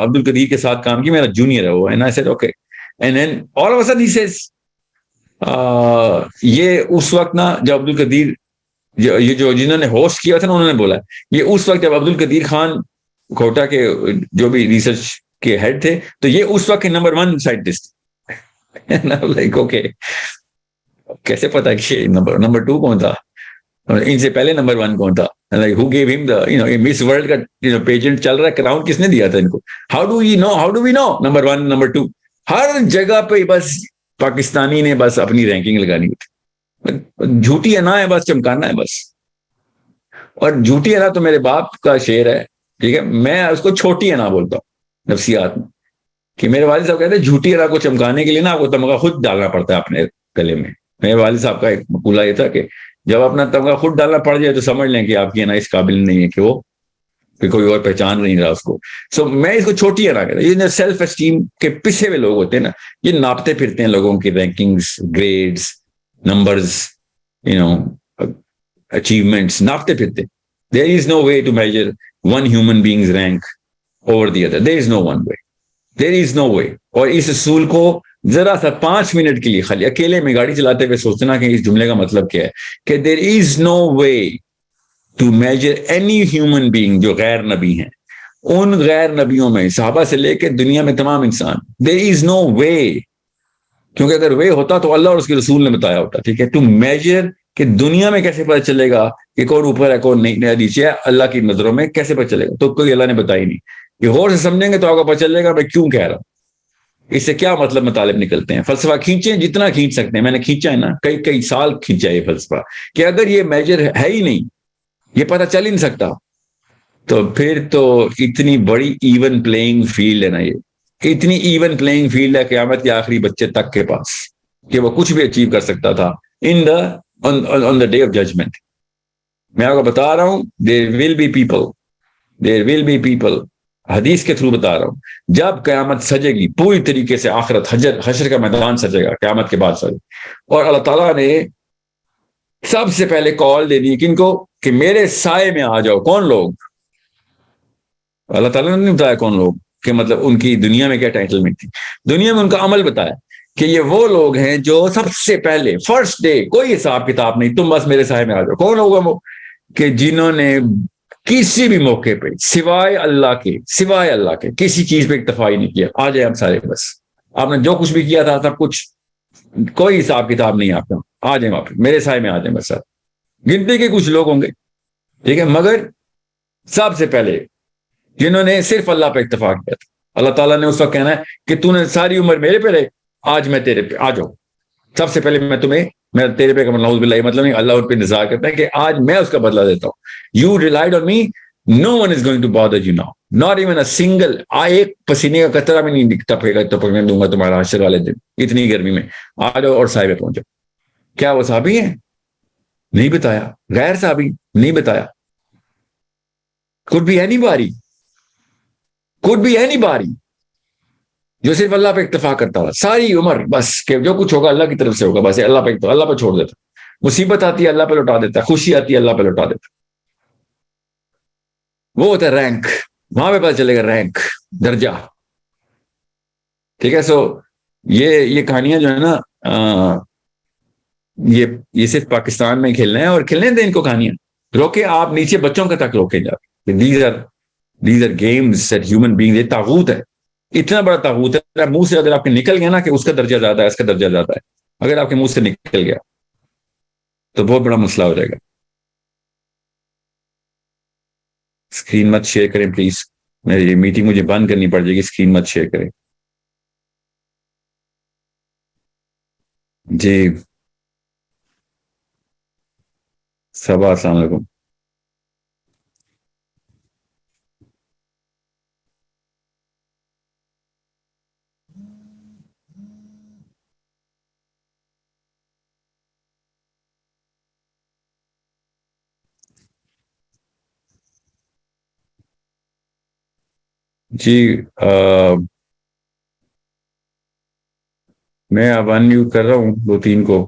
عبد القدیر کے ساتھ کام کی, میرا جونیئر ہے وہ, and I said okay. And then all of a sudden he says یہ اس وقت نا جب عبد القدیر یہ جو جنہوں نے ہوسٹ کیا تھا نا, انہوں نے بولا یہ اس وقت جب عبد القدیر خان کوٹا کے جو بھی ریسرچ کے ہیڈ تھے, تو یہ اس وقت کے نمبر 1 سائنٹسٹ. لائک اوکے, کیسے پتا کہ نمبر 2 کون تھا, ان سے پہلے نمبر 1 کون تھا, like who gave him the miss world کا پیجنٹ چل رہا ہے, کراؤن کس نے دیا تھا ان کو. how do we know number 1 number 2. ہر جگہ پہ بس پاکستانی نے بس اپنی رینکنگ لگانی ہوتی, جھوٹی انا ہے بس, چمکانا ہے بس. اور جھوٹی انا تو میرے باپ کا شعر ہے, ٹھیک ہے, میں اس کو چھوٹی انا بولتا ہوں. نفسیات میں, کہ میرے والد صاحب کہتے ہیں جھوٹی راہ کو چمکانے کے لیے نا آپ کو تمغہ خود ڈالنا پڑتا ہے اپنے گلے میں. میرے والد صاحب کا ایک مقولہ یہ تھا کہ جب اپنا تمغہ خود ڈالنا پڑ جائے تو سمجھ لیں کہ آپ کی نا اس قابل نہیں ہے کہ وہ کہ کوئی اور پہچان نہیں رہا اس کو. سو میں اس کو چھوٹی ہے نا کہتا, یہ سیلف اسٹیم کے پیچھے ہوئے لوگ ہوتے ہیں نا, یہ ناپتے پھرتے ہیں لوگوں کی رینکنگز, گریڈز, نمبرز, اچیومنٹس ناپتے پھرتے. There is no way to measure one human beings rank over the other. There is no one way, there is no way. اور اس اصول کو ذرا سا 5 منٹ کے لیے خالی اکیلے میں گاڑی چلاتے ہوئے سوچنا کہ اس جملے کا مطلب کیا ہے, کہ there is no way to measure any human being جو غیر نبی ہیں, ان غیر نبیوں میں صحابہ سے لے کے دنیا میں تمام انسان, دیر از نو وے. کیونکہ اگر وے ہوتا تو اللہ اور اس کے رسول نے بتایا ہوتا, ٹھیک ہے, ٹو میجر کہ دنیا میں کیسے پتہ چلے گا کہ کون اوپر ہے کون نہیں نیچے ہے, اللہ کی نظروں میں کیسے پتہ چلے گا, تو کوئی اللہ نے بتائی نہیں. یہ غور سے سمجھیں گے تو آپ کو پتہ چلے گا میں کیوں کہہ رہا ہوں, اس سے کیا مطلب مطالب نکلتے ہیں. فلسفہ کھینچیں جتنا کھینچ سکتے ہیں, میں نے کھینچا ہے نا, کئی سال کھینچا ہے یہ فلسفہ, کہ اگر یہ میجر ہے ہی نہیں, یہ پتہ چل ہی نہیں سکتا, تو پھر تو اتنی بڑی ایون پلینگ فیلڈ ہے نا, یہ اتنی ایون پلینگ فیلڈ ہے قیامت کے آخری بچے تک کے پاس کہ وہ کچھ بھی اچیو کر سکتا تھا on the day of judgment. میں آپ کو بتا رہا ہوں there will be people حدیث کے تھرو بتا رہا ہوں, جب قیامت سجے گی پوری طریقے سے, آخرت حشر کا میدان سجے گا قیامت کے بعد سجے, اور اللہ تعالیٰ نے سب سے پہلے کال دے دی کن کو, کہ میرے سائے میں آ جاؤ. کون لوگ؟ اللہ تعالیٰ نے نہیں بتایا کون لوگ, کہ مطلب ان کی دنیا میں کیا ٹائٹلمنٹ تھی, دنیا میں ان کا عمل بتایا کہ یہ وہ لوگ ہیں جو سب سے پہلے فرسٹ ڈے کوئی حساب کتاب نہیں, تم بس میرے سائے میں آ جاؤ. کون ہوگا وہ؟ کہ جنہوں نے کسی بھی موقع پہ سوائے اللہ کے کسی چیز پہ اکتفا ہی نہیں کیا. آ جائے ہم سارے, بس آپ نے جو کچھ بھی کیا تھا سب کچھ, کوئی حساب کتاب نہیں آپ کا, آ جائیں آپ میرے سائے میں, آ جائیں بس. سر گنتی کے کچھ لوگ ہوں گے, ٹھیک ہے, مگر سب سے پہلے جنہوں نے صرف اللہ پہ اکتفا کیا تھا, اللہ تعالیٰ نے اس وقت کہنا ہے کہ تو نے ساری عمر میرے پہ رہے, آج میں تیرے پہ آ جاؤں. سب سے پہلے میں تیرے پہ نعوذ باللہ مطلب نہیں, اللہ ان پہ نظار کرتا ہے کہ آج میں اس کا بدلہ دیتا ہوں. You relied on me, no one is going to bother you now, not even a single, ایک پسینے کا قطرہ بھی نہیں ٹپکنے دوں گا تمہارا حشر والے دن اتنی گرمی میں. آ جاؤ اور صاحب پہ پہنچو. کیا وہ صحابی ہیں؟ نہیں بتایا. غیر صحابی؟ نہیں بتایا. could be anybody جو صرف اللہ پہ اکتفا کرتا تھا ساری عمر, بس کہ جو کچھ ہوگا اللہ کی طرف سے ہوگا, بس اللہ پہ چھوڑ دیتا. مصیبت آتی ہے اللہ پہ لوٹا دیتا, خوشی آتی ہے اللہ پہ لوٹا دیتا. وہ ہوتا ہے رینک, وہاں پہ پتہ چلے گا رینک, درجہ, ٹھیک ہے. سو یہ کہانیاں جو ہے نا, یہ صرف پاکستان میں کھیلنا ہے, اور کھیلنے دیں ان کو کہانیاں, روکے آپ نیچے بچوں کا تک روکے جا. These are games that human being, یہ طاغوت ہے, اتنا بڑا طاغوت ہے. منہ سے اگر آپ کے نکل گیا نا کہ اس کا درجہ زیادہ ہے, اس کا درجہ زیادہ ہے, اگر آپ کے منہ سے نکل گیا تو بہت بڑا مسئلہ ہو جائے گا. اسکرین مت شیئر کریں پلیز, میری میٹنگ مجھے بند کرنی پڑ جائے گی. اسکرین مت شیئر کریں جی. صبا السلام علیکم. جی میں اب انمیوٹ کر رہا ہوں 2-3 کو,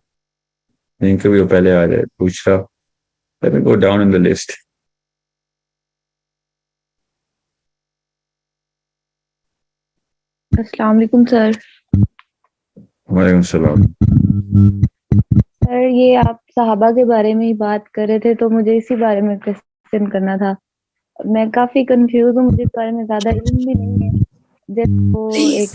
ان کے بھی وہ پہلے آ جائے. پوچھ رہا let me go down in the list. السلام علیکم سر. وعلیکم السلام. سر یہ آپ صحابہ کے بارے میں ہی بات کر رہے تھے تو مجھے اسی بارے میں کوشچن کرنا تھا. میں کافی کنفیوز ہوں, مجھے اس بارے میں زیادہ علم بھی نہیں ہے. جیسے وہ ایک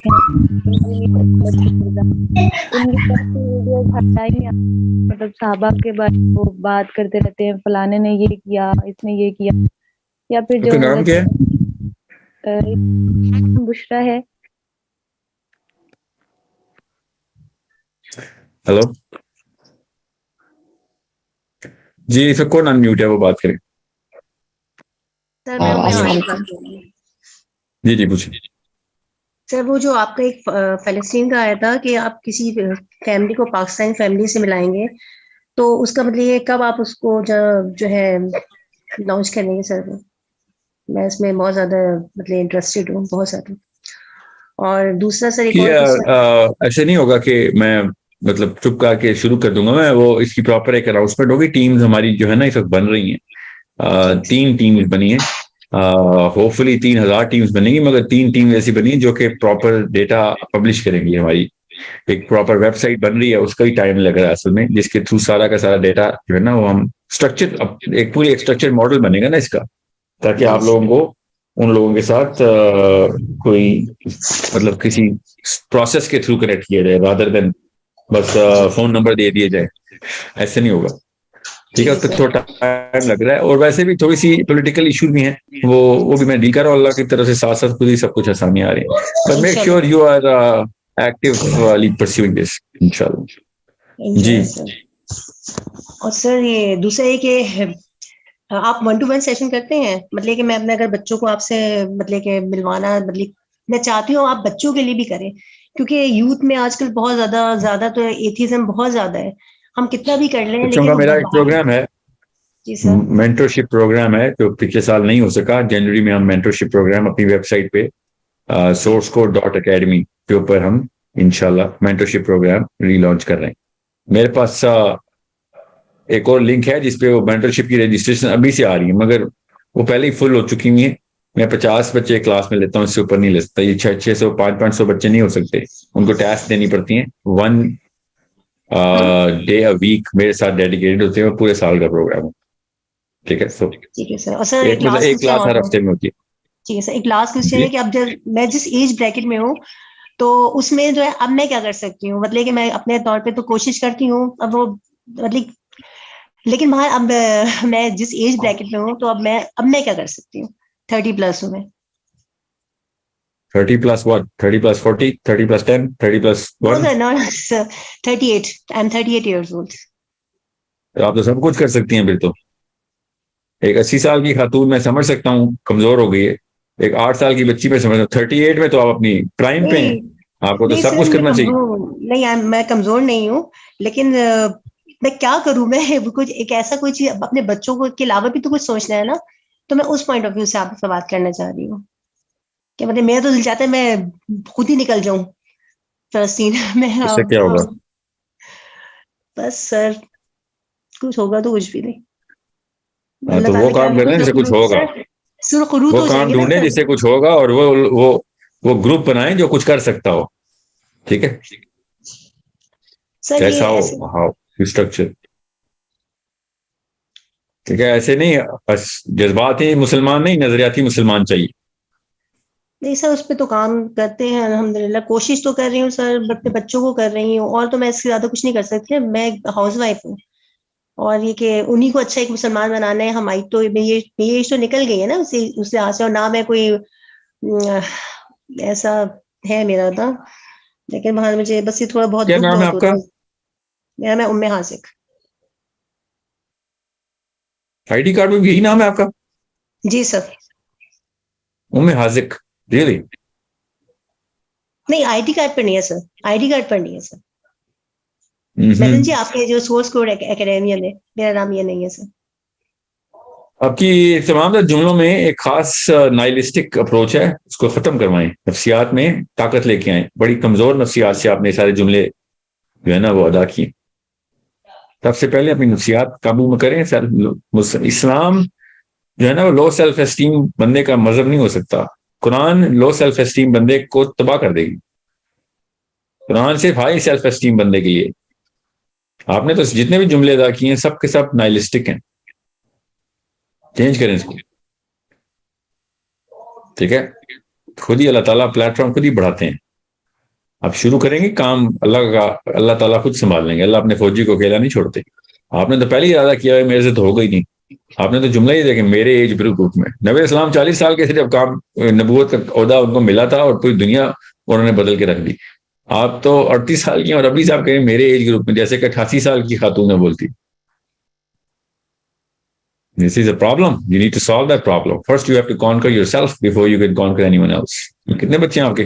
مطلب صحابہ کے بارے میں وہ بات کرتے رہتے ہیں, فلانے نے یہ کیا, اس نے یہ کیا, یا پھر جو نام کیا ہے؟ بشرا ہے. ہلو جی, سر کون انمیوٹ ہے وہ بات کریں. سر میں جی جی پوچھیں. سر وہ جو آپ کا ایک فلسطین کا آیا تھا کہ آپ کسی فیملی کو پاکستانی فیملی سے ملائیں گے، تو اس کا مطلب یہ کب آپ اس کو جو ہے لانچ کریں گے سر؟ میں اس میں بہت زیادہ مطلب انٹرسٹیڈ ہوں، بہت زیادہ. اور دوسرا سر ایک اور ایسے نہیں ہوگا کہ میں مطلب چپ کر کے شروع کر دوں گا میں، وہ اس کی پراپر ایک اناؤنسمنٹ ہوگی. ٹیمز ہماری جو ہے نا اس وقت بن رہی ہیں، 3 ٹیمز بنی ہیں. ہوپ فلی 3000 ٹیمز بنیں گی، مگر 3 ٹیمز ایسی بنی ہیں جو کہ پراپر ڈیٹا پبلش کریں گی. ہماری ایک پراپر ویب سائٹ بن رہی ہے، اس کا ہی ٹائم لگ رہا ہے اصل میں، جس کے تھرو سارا کا سارا ڈیٹا جو ہے نا وہ ہم اسٹرکچر ایک پوری اسٹرکچر ماڈل بنے گا نا اس کا، تاکہ آپ لوگوں کو ان لوگوں کے ساتھ کوئی مطلب کسی پروسیس کے تھرو کنیکٹ کیا جائے رادر دین بس فون نمبر دے دیے جائے. ایسے نہیں ہوگا، ٹھیک ہے. اس پہ تھوڑا ٹائم لگ رہا ہے، اور ویسے بھی تھوڑی سی پولیٹیکل ایشو بھی ہیں، وہ بھی میں ڈیل کر رہا ہوں. اللہ کی طرف سے ساتھ ساتھ خود ہی سب کچھ آسانیاں آ رہی ہیں. But make sure you are actually pursuing this انشاءاللہ. جی. اور سر یہ دوسرا یہ کہ آپ 1-to-1 سیشن کرتے ہیں؟ مطلب کہ میں اپنے اگر بچوں کو آپ سے مطلب کہ ملوانا، مطلب میں چاہتی ہوں آپ بچوں کے لیے بھی کریں، کیونکہ یوتھ میں آج کل بہت زیادہ تو ایتھیزم بہت زیادہ ہے. ہم کتنا بھی کر لیں بچوں کا میرا ایک پروگرام ہے، جی سر، مینٹرشپ پروگرام ہے جو پچھلے سال نہیں ہو سکا. جنوری میں ہم مینٹرشپ پروگرام اپنی ویب سائٹ پہ sourceCode.academy کے اوپر ہم انشاءاللہ مینٹرشپ پروگرام ری لانچ کر رہے ہیں. میرے پاس ایک اور لنک ہے جس پہ وہ مینٹرشپ کی رجسٹریشن ابھی سے آ رہی ہے، مگر وہ پہلے ہی فل ہو چکی ہیں. میں 50 بچے کلاس میں لیتا ہوں، اس سے اوپر نہیں لے سکتا. یہ 600 500 بچے نہیں ہو سکتے، ان کو ٹیسٹ دینی پڑتی ہیں. 1 ڈے اے ویک میرے ساتھ ڈیڈیکیٹڈ ہوتے ہیں، اور پورے سال کا پروگرام ہے. ٹھیک ہے سر. اور سر ایک کلاس ہر ہفتے میں ہوتی ہے. ٹھیک ہے سر. ایک لاسٹ کوشچن ہے کہ اب جب میں جس ایج بریکٹ میں ہوں تو اس میں جو ہے اب میں کیا کر سکتی ہوں؟ مطلب کہ میں اپنے طور پہ تو کوشش کرتی ہوں، اب وہ مطلب لیکن وہاں اب میں جس ایج بریکٹ میں ہوں تو اب میں کیا کر سکتی ہوں؟ 30+ ہوں میں. 30+ what? 30+ 40, 30+ 10, 30+ 1? No, sir, 38. I'm 38 years old. آپ تو سب کچھ کر سکتی ہیں پھر تو. ایک 80 سال کی خاتون میں سمجھ سکتا ہوں کمزور ہو گئی ہے، ایک 8 سال کی بچی میں سمجھ 38 میں تو آپ اپنی پرائم پہ ہیں، آپ کو تو سب کچھ کرنا چاہیے. نہیں، میں کمزور نہیں ہوں، لیکن میں کیا کروں؟ میں کچھ ایک ایسا کوئی چیز اپنے بچوں کو کے علاوہ بھی تو کچھ سوچنا ہے نا. تو میں اس پوائنٹ آف ویو سے آپ سے بات کرنا چاہ رہی ہوں کہ مطلب میرا تو دل چاہتا ہے میں خود ہی نکل جاؤں فلسطین میں. اس سے کیا ہوگا؟ بس سر کچھ ہوگا تو کچھ بھی نہیں. تو وہ کام کریں جس سے کچھ ہوگا، وہ کام ڈھونڈیں جس سے کچھ ہوگا، اور وہ گروپ بنائیں جو کچھ کر سکتا ہو. ٹھیک ہے. ایسا ہو اسٹرکچر. ٹھیک ہے. ایسے نہیں بس جذباتی مسلمان نہیں، نظریاتی مسلمان چاہیے. نہیں سر، اس پہ تو کام کرتے ہیں الحمدللہ. کوشش تو کر رہی ہوں سر، اپنے بچوں کو کر رہی ہوں، اور تو میں اس سے زیادہ کچھ نہیں کر سکتی. میں ہاؤس وائف ہوں، اور یہ کہ انہی کو اچھا ایک مسلمان بنانا ہے. ہماری تو یہ ایج تو نکل گئی ہے نا اس لحاظ سے. اور نہ میں کوئی ایسا ہے میرا تھا، لیکن وہاں مجھے بس یہ تھوڑا بہت کیا دکھ نام ہے بہت آپ کا؟ میرا میں حاذق. آئی ڈی کارڈ میں بھی یہی نام ہے آپ کا؟ جی سر. حاذق ریئلی؟ نہیں، آئی ڈی کارڈ پر نہیں ہے سر، آئی ڈی کارڈ پر نہیں ہے سر. میڈم جی آپ کے جو سورس کوڈ اکیڈمیا میں میرا نام یہ نہیں ہے سر. آپ کی تمام جملوں میں ایک خاص نائلسٹک اپروچ ہے، اس کو ختم کروائیں. نفسیات میں طاقت لے کے آئیں. بڑی کمزور نفسیات سے آپ نے سارے جملے جو ہے نا وہ ادا کیے. سب سے پہلے اپنی نفسیات قابو میں کریں. اسلام جو ہے نا وہ لو سیلف اسٹیم بندے کا مذہب نہیں ہو سکتا. قرآن لو سیلف اسٹیم بندے کو تباہ کر دے گی. قرآن صرف ہائی سیلف اسٹیم بندے کے لیے. آپ نے تو جتنے بھی جملے ادا کیے ہیں سب کے سب نائلسٹک ہیں. چینج کریں اس کو. ٹھیک ہے. خود ہی اللہ تعالیٰ پلیٹ فارم خود ہی بڑھاتے ہیں. آپ شروع کریں گے کام، اللہ تعالیٰ خود سنبھال لیں گے. اللہ اپنے فوجی کو اکیلا نہیں چھوڑتے. آپ نے تو پہلے ہی ارادہ کیا ہے میرے سے تو ہوگا ہی نہیں. آپ نے تو جملہ ہی دیکھیں میرے ایج گروپ میں. نبی اسلام 40 سال کے تھے جب کام نبوت کا عہدہ ان کو ملا تھا، اور پوری دنیا انہوں نے بدل کے رکھ دی. آپ تو 38 سال کی، اور ابھی سے آپ کہیں میرے ایج گروپ میں، جیسے کہ 88 سال کی خاتون میں بولتی. This is a problem. You need to solve that problem. First you have to conquer yourself before you can conquer anyone else. کتنے بچے ہیں آپ کے؟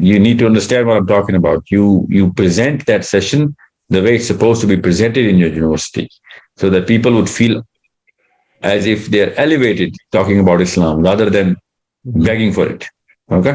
you need to understand what I'm talking about. You present that session the way it's supposed to be presented in your university, so that people would feel as if they're elevated talking about Islam rather than begging for it. Okay?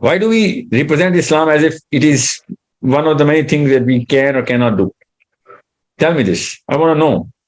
Why do we represent Islam as if it is one of the many things that we can or cannot do? Tell me this. I want to know.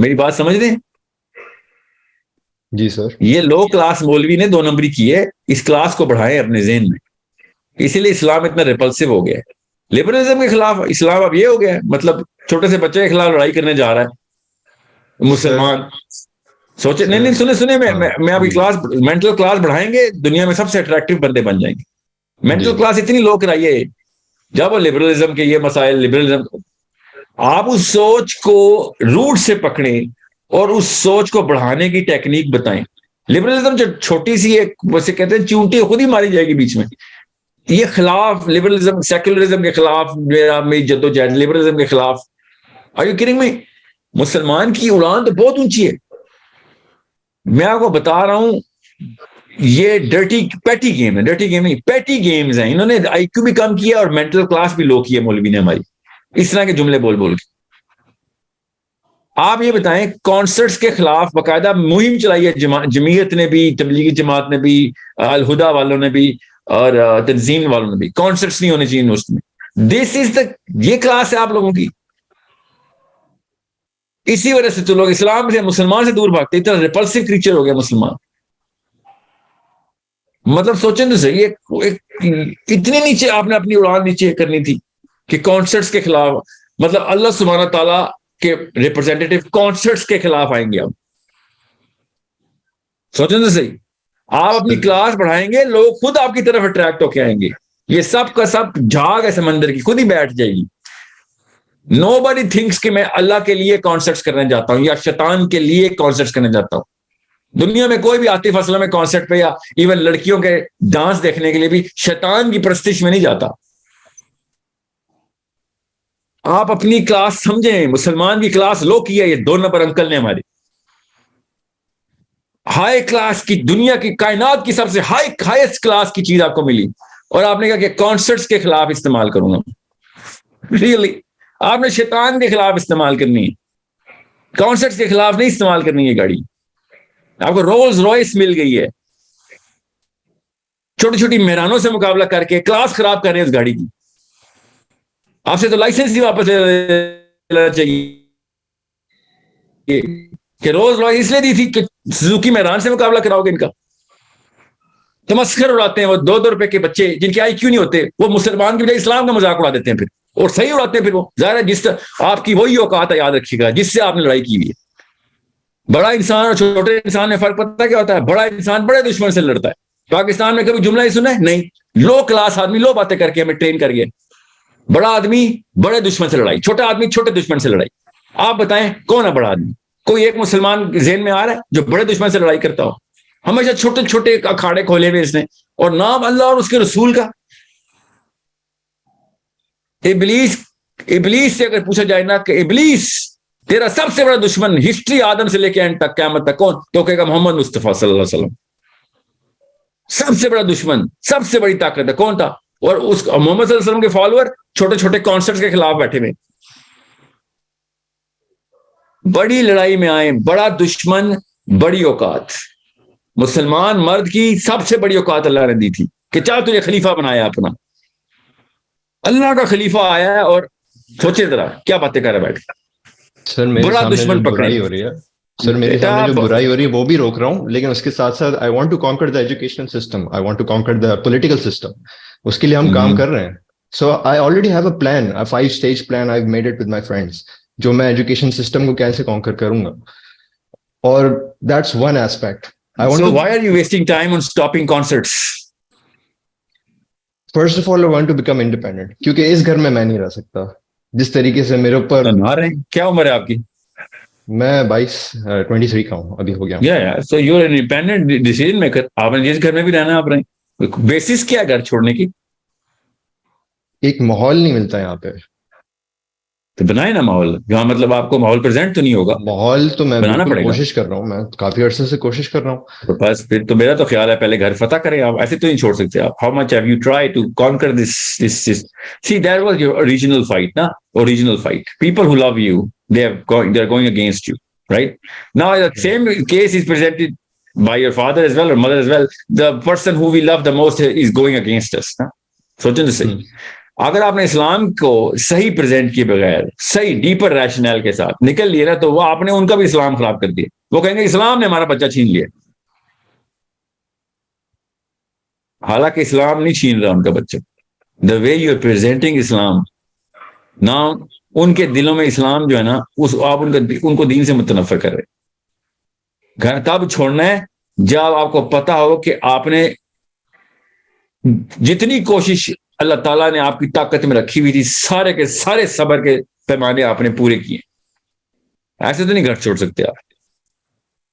میری بات سمجھ رہے ہیں؟ جی سر. یہ لو class مولوی نے 2 نمبری کی ہے، اس کلاس کو بڑھائیں اپنے ذہن میں. اسی لیے اسلام اتنا ریپلسو ہو گیا ہے. لبرلزم کے خلاف اسلام اب یہ ہو گیا ہے، مطلب چھوٹے سے بچے کے خلاف لڑائی کرنے جا رہا ہے مسلمان. سوچے نہیں سنے میں ابھی کلاس مینٹل کلاس بڑھائیں گے، دنیا میں سب سے اٹریکٹیو بندے بن جائیں گے. مینٹل کلاس اتنی لو کرائیے جب وہ لبرلزم کے یہ مسائل، لبرلزم آپ اس سوچ کو روٹ سے پکڑیں اور اس سوچ کو بڑھانے کی ٹیکنیک بتائیں. لبرلزم جو چھوٹی سی ایک ویسے کہتے ہیں چونٹی خود ہی ماری جائے گی بیچ میں. یہ خلاف لبرلزم، سیکولرزم کے خلاف میری جدوجہد، لبرلزم کے خلاف. آر یو کیڈنگ می؟ مسلمان کی اڑان تو بہت اونچی ہے. میں آپ کو بتا رہا ہوں یہ پیٹی گیم ہے، ڈرٹی گیم نہیں، پیٹی گیمز ہیں. انہوں نے آئی کیو بھی کم کیا اور مینٹل کلاس بھی لو کیا مولوی نے ہماری، اس طرح کے جملے بول کے. آپ یہ بتائیں کانسرٹس کے خلاف باقاعدہ مہم چلائی ہے جمعیت نے بھی، تبلیغی جماعت نے بھی، الہدا والوں نے بھی، اور تنظیم والوں نے بھی. کانسرٹس نہیں ہونے چاہیے یونیورسٹی میں. دس از یہ کلاس ہے آپ لوگوں کی. اسی وجہ سے تو لوگ اسلام سے، مسلمان سے دور بھاگتے. اتنا ریپلسو کریچر ہو گیا مسلمان. مطلب سوچیں تو صحیح، اتنی نیچے آپ نے اپنی اڑان نیچے کرنی تھی کہ کانسرٹس کے خلاف، مطلب اللہ سبحانہ تعالیٰ کے ریپرزینٹیٹیو کانسرٹس کے خلاف آئیں گے. اب سوچیں تو صحیح، آپ اپنی کلاس بڑھائیں گے، لوگ خود آپ کی طرف اٹریکٹ ہو کے آئیں گے. یہ سب کا سب جھاگ ہے سمندر کی، خود ہی بیٹھ جائے گی. Nobody thinks کہ میں اللہ کے لیے کانسرٹس کرنے جاتا ہوں یا شیطان کے لیے کانسرٹس کرنے جاتا ہوں. دنیا میں کوئی بھی عاطف اسلم کانسرٹ پہ یا ایون لڑکیوں کے ڈانس دیکھنے کے لیے بھی شیطان کی پرستش میں نہیں جاتا. آپ اپنی کلاس سمجھیں، مسلمان کی کلاس لو کی ہے یہ 2 نمبر انکل نے ہماری. ہائی کلاس کی، دنیا کی کائنات کی سب سے ہائیسٹ کلاس کی چیز آپ کو ملی، اور آپ نے کہا کہ کانسرٹس کے خلاف استعمال کروں گا. ریئلی آپ نے شیطان کے خلاف استعمال کرنی ہے، کانسرٹس کے خلاف نہیں استعمال کرنی ہے. گاڑی آپ کو رولز رائس مل گئی ہے، چھوٹی چھوٹی مہرانوں سے مقابلہ کر کے کلاس خراب کر رہے ہیں اس گاڑی کی. آپ سے تو لائسنس ہی واپس لینا چاہیے کہ رولز رائس اس لیے دی تھی کہ سوزوکی مہران سے مقابلہ کراؤ گے ان کا. تمسخر اڑاتے ہیں وہ 2 روپے کے بچے جن کے آئی کیو نہیں ہوتے، وہ مسلمان کی بجائے اسلام کا مذاق اڑا دیتے ہیں پھر، اور صحیح اڑاتے ہیں پھر. وہ ظاہر ہے جس آپ کی وہی اوقات ہے، یاد رکھیے گا، جس سے آپ نے لڑائی کی ہوئی ہے. بڑا انسان اور چھوٹے انسان میں فرق پتہ کیا ہوتا ہے؟ بڑا انسان بڑے دشمن سے لڑتا ہے. پاکستان میں کبھی جملہ ہی سنا ہے؟ نہیں. لو کلاس آدمی لو باتیں کر کے ہمیں ٹرین کر گئے. بڑا آدمی بڑے دشمن سے لڑائی، چھوٹا آدمی چھوٹے دشمن سے لڑائی. آپ بتائیں کون ہے بڑا آدمی؟ کوئی ایک مسلمان ذہن میں آ رہا ہے جو بڑے دشمن سے لڑائی کرتا ہو؟ ہمیشہ چھوٹے چھوٹے اکھاڑے کھولے ہوئے اس نے، اور نام اللہ اور اس کے رسول کا. ابلیس سے اگر پوچھا جائے نا کہ ابلیس تیرا سب سے بڑا دشمن ہسٹری آدم سے لے کے اینڈ تک قیامت تک کون؟ تو کہے گا محمد مصطفیٰ صلی اللہ علیہ وسلم. سب سے بڑا دشمن، سب سے بڑی طاقت ہے کون تھا؟ اور اس محمد صلی اللہ علیہ وسلم کے فالوور چھوٹے چھوٹے کانسرٹس کے خلاف بیٹھے ہوئے. بڑی لڑائی میں آئے، بڑا دشمن، بڑی اوقات. مسلمان مرد کی سب سے بڑی اوقات اللہ نے دی تھی کہ چاہ تجھے خلیفہ بنایا اپنا. اللہ کا خلیفہ آیا ہے، اور سوچے ذرا کیا باتیں کر رہا بیٹھ کے. سر میرے سامنے جو برائی ہو رہی ہے، سر میرے سامنے جو برائی ہو رہی ہے وہ بھی روک رہا ہوں، لیکن اس کے ساتھ ساتھ I want to conquer the educational system, I want to conquer the political system. اس کے لیے ہم کام کر رہے ہیں. So I already have a plan, 5 stage plan I've made it with my friends، جو میں ایجوکیشن سسٹم کو کیسے کانکر کروں گا. اور that's one aspect. So why are you wasting time on stopping concerts? First of all, I want to become independent. کیونکہ اس گھر میں نہیں رہ سکتا جس طریقے سے میرے اوپر. کیا عمر ہے آپ کی؟ میں 23 کا ہوں، ابھی ہو گیا. So you're an independent decision maker. آپ نے جس گھر میں بھی رہنا آپ رہیں. بیسس کیا گھر چھوڑنے کی؟ ایک ماحول نہیں ملتا یہاں پہ. تو بنائے نا ماحول جہاں، مطلب آپ کو ماحول پریزنٹ تو نہیں ہوگا. ماحول تو میں بنانا پڑے گا، کوشش کر رہا ہوں، میں کافی عرصے سے کوشش کر رہا ہوں. بس پھر تو میرا تو خیال ہے پہلے گھر فتح کریں. آپ ایسے تو نہیں چھوڑ سکتے. آپ how much have you tried to conquer this see that was your original fight na original fight. People who love you, they're going against you, right? Now the same case is presented by your father as well or mother as well. The person who we love the most is going against us na. سوچیں تو صحیح. اگر آپ نے اسلام کو صحیح present کیے بغیر صحیح ڈیپر ریشنل کے ساتھ نکل لیے نا تو وہ آپ نے ان کا بھی اسلام خراب کر دیا. وہ کہیں گے اسلام نے ہمارا بچہ چھین لیا, حالانکہ اسلام نہیں چھین رہا ان کا بچہ. دا وے یو آر پریزنٹنگ اسلام نا, ان کے دلوں میں اسلام جو ہے نا آپ ان کو دین سے متنفر کر رہے. گھر تب چھوڑنا ہے جب آپ کو پتا ہو کہ آپ نے جتنی کوشش اللہ تعالیٰ نے آپ کی طاقت میں رکھی ہوئی تھی سارے کے سارے صبر کے پیمانے آپ نے پورے کیے. ایسے تو نہیں گھر چھوڑ سکتے آپ.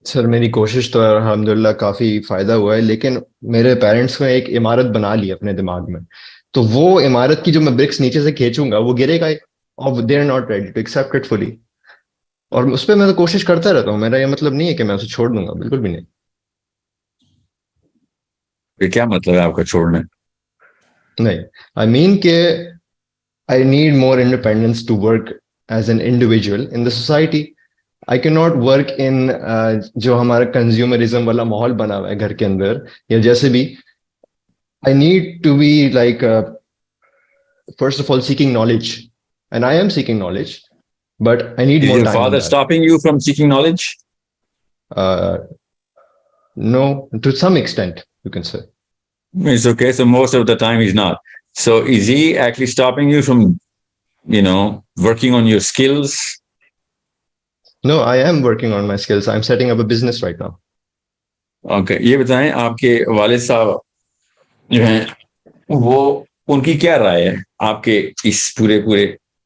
سر میری کوشش تو الحمدللہ کافی فائدہ ہوا ہے, لیکن میرے پیرنٹس نے ایک عمارت بنا لی اپنے دماغ میں, تو وہ عمارت کی جو میں برکس نیچے سے کھینچوں گا وہ گرے گا, اور they are not ready to accept it fully. اور اس پہ میں تو کوشش کرتا رہتا ہوں, میرا یہ مطلب نہیں ہے کہ میں اسے چھوڑ دوں گا, بالکل بھی نہیں. یہ کیا مطلب ہے آپ کا چھوڑنا؟ نہیں, آئی مین کہ I need more independence to work as an individual in the society. I can not work in جو ہمارا کنزیومرزم والا ماحول بنا ہوا ہے گھر کے اندر یا جیسے بھی. I need to be like first of all seeking knowledge, and I am seeking knowledge, but I need Is more your time on father that. stopping you from seeking knowledge? No, to some extent, you can say. It's okay. So most of the time he's not. So is he actually stopping you from, working on your skills? No, I am working on my skills. I'm setting up a business right now. Okay. یہ بتائیں آپ کے والد صاحب جو ہیں وہ ان کی کیا رائے ہے آپ کے اس پورے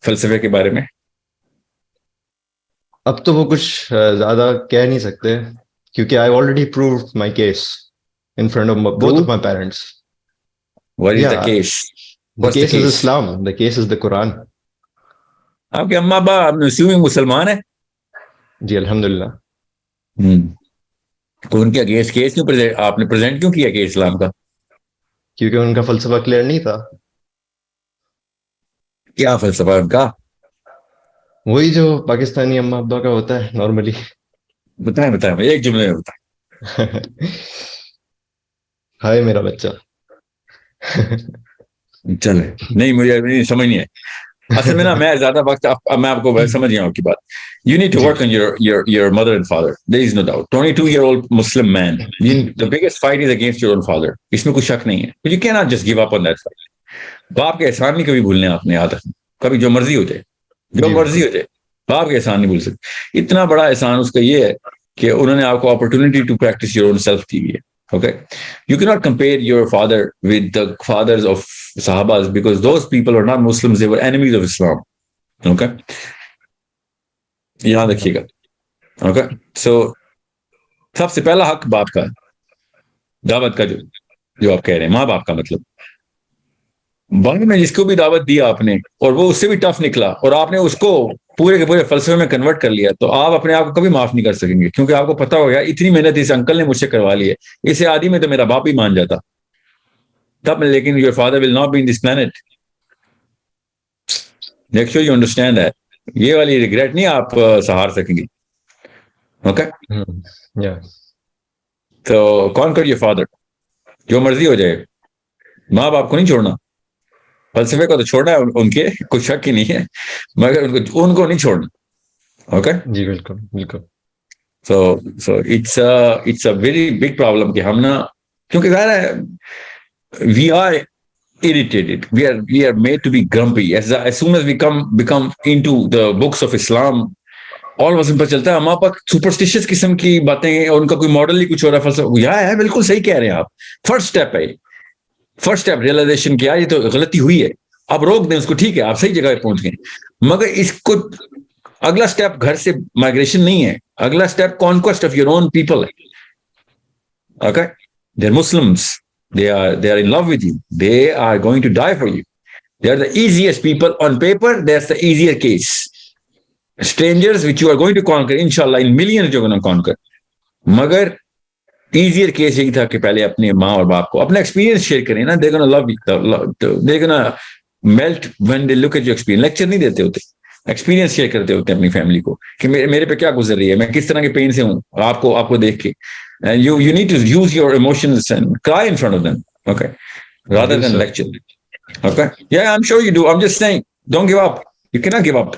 فلسفے کے بارے میں؟ اب تو وہ کچھ زیادہ کہہ نہیں سکتے کیونکہ I already proved my case in front of both of my parents. What is the case? The case is Islam. The case is the Quran. آپ کے اماں ابا مسلمان ہیں؟ جی الحمدللہ. تو ان کے اگینسٹ کیس کیوں آپ نے پریزنٹ کیوں کیا کہ اسلام کا؟ کیونکہ ان کا فلسفہ کلیئر نہیں تھا. کیا فلسفہ ان کا؟ وہی جو پاکستانی اماں ابا کا ہوتا ہے نارملی. بتائیں ایک جملے میں بتائیں. ہائے میرا بچہ. چلے نہیں مجھے سمجھ نہیں ہے اصل میں نا. میں زیادہ وقت میں آپ کو سمجھ گیا آپ کی بات. You need to work on your mother and father. There is no doubt. 22-year-old Muslim man. The biggest fight is against your own father. اس میں کوئی شک نہیں ہے. But you cannot just give up on that fight. باپ کے احسان نہیں کبھی بھولنے آپ نے یاد رکھنا. کبھی جو مرضی ہو جائے باپ کے احسان نہیں بھول سکتے. اتنا بڑا احسان اس کا یہ ہے کہ انہوں نے آپ کو opportunity to practice your own self دی ہے. Okay, you cannot compare your father with the fathers of Sahabas because those people were not Muslims, they were enemies of Islam. Okay, یاد رکھیے گا. Okay, so سب سے پہلا حق باپ کا, دعوت کا جو آپ کہہ رہے ہیں, ماں باپ کا مطلب. بعد میں جس کو بھی دعوت دی آپ نے اور وہ اس سے بھی ٹف نکلا اور آپ نے اس کو پورے کے پورے فلسفے میں کنورٹ کر لیا تو آپ اپنے آپ کو کبھی معاف نہیں کر سکیں گے کیونکہ آپ کو پتا ہوگا اتنی محنت اس انکل نے مجھ سے کروا لی ہے, اسے آدھی میں تو میرا باپ ہی مان جاتا تب. لیکن your father will not be in this planet. Make sure you understand that. یہ والی ریگریٹ نہیں آپ سہار سکیں گے. اوکے, تو کون کر your father, جو مرضی ہو جائے, ماں باپ کو نہیں چھوڑنا. فلسفے کو تو چھوڑنا ہے ان کے, کوئی شک ہی نہیں ہے, مگر ان کو نہیں چھوڑنا. اوکے جی بالکل بالکل. So it's a very big problem کہ ہم نا, کیونکہ ظاہر ہے we are irritated, we are made to be grumpy as soon as we become into the books of Islam. all of us پر چلتا ہے ہمارے پاس سپرسٹیشیس قسم کی باتیں ہیں اور ان کا کوئی ماڈل ہی کچھ ہو رہا ہے. فلسفہ یہ ہے, بالکل صحیح کہہ رہے ہیں آپ. فرسٹ اسٹیپ ریئلائزیشن کیا, یہ تو غلطی ہوئی ہے, آپ روک دیں اس کو, ٹھیک ہے آپ صحیح جگہ پہ پہنچ گئے, مگر اس کو اگلا اسٹیپ گھر سے مائگریشن نہیں ہے, اگلا step conquest of your own people ہے. Okay, they are Muslims, they are in love with you, they are going to die for you, they are the easiest people on paper, that's the easier case. Strangers which you are going to conquer inshallah in millions you're going to conquer, مگر easier case یہی تھا کہ پہلے اپنے ماں اور باپ کو اپنا ایکسپیرینس شیئر کریں نا. they're gonna love you, they're gonna melt when they look at your experience. Lecture نہیں دیتے ہوتے, ایکسپیرینس شیئر کرتے ہوتے ہیں اپنی فیملی کو کہ میرے پہ کیا گزر رہی ہے, میں کس طرح کے پین سے ہوں, آپ کو دیکھ کے. you need to use your emotions and cry in front of them, okay, rather than lecture. Okay. Yeah, I'm sure you do. I'm just saying, don't give up. You cannot give up.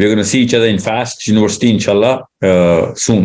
we're going to see each other in FAST University inshallah soon.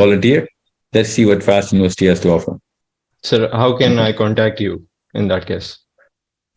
volunteer. Let's see what FAST University has to offer. Sir, how can I contact you in that case?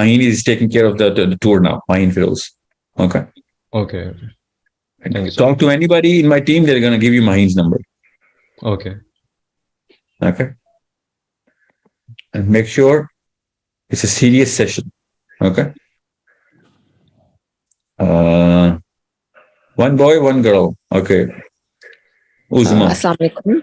Maheen is taking care of the tour now. Maheen Firoz. Okay. Okay. Thank you, sir. Talk to anybody in my team. They're going to give you Maheen's number. Okay. Okay. And make sure it's a serious session. Okay. One boy, one girl. Okay. Uzma. Assalamu alaikum.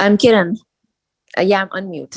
I'm Kiran. Yeah, I'm unmute.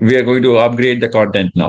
we are going to upgrade the content now.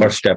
first step,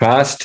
Fast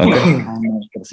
Okay.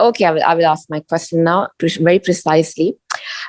Okay, I will ask my question now very precisely.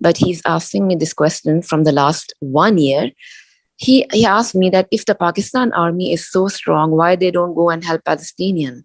but he's asking me this question from the last 1 year. He asked me that if the Pakistan army is so strong, why they don't go and help Palestinian?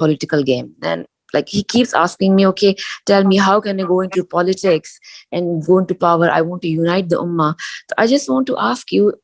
political game. And like he keeps asking me, okay, tell me how can I go into politics and go into power? I want to unite the ummah. So I just want to ask you,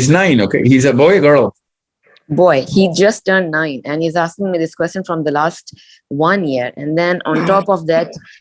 is 9? Okay, he's a boy, girl. Boy, he just turned 9 and he's asking me this question from the last 1 year, and then on top of that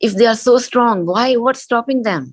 If they are so strong, what's stopping them?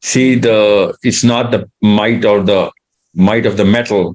see it's not the might of the metal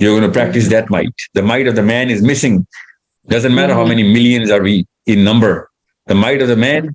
You're going to practice that might. The might of the man is missing. Doesn't matter how many millions are we in number. The might of the man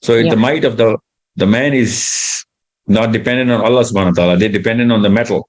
So the might of the man is not dependent on Allah subhanahu wa ta'ala. They're dependent on the metal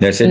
That's it.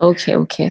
Okay.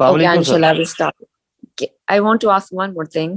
Okay, Anshala, I will start. Okay, I want to ask one more thing.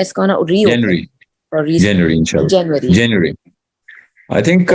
it's gonna reopen? January, inshallah. January. I think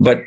but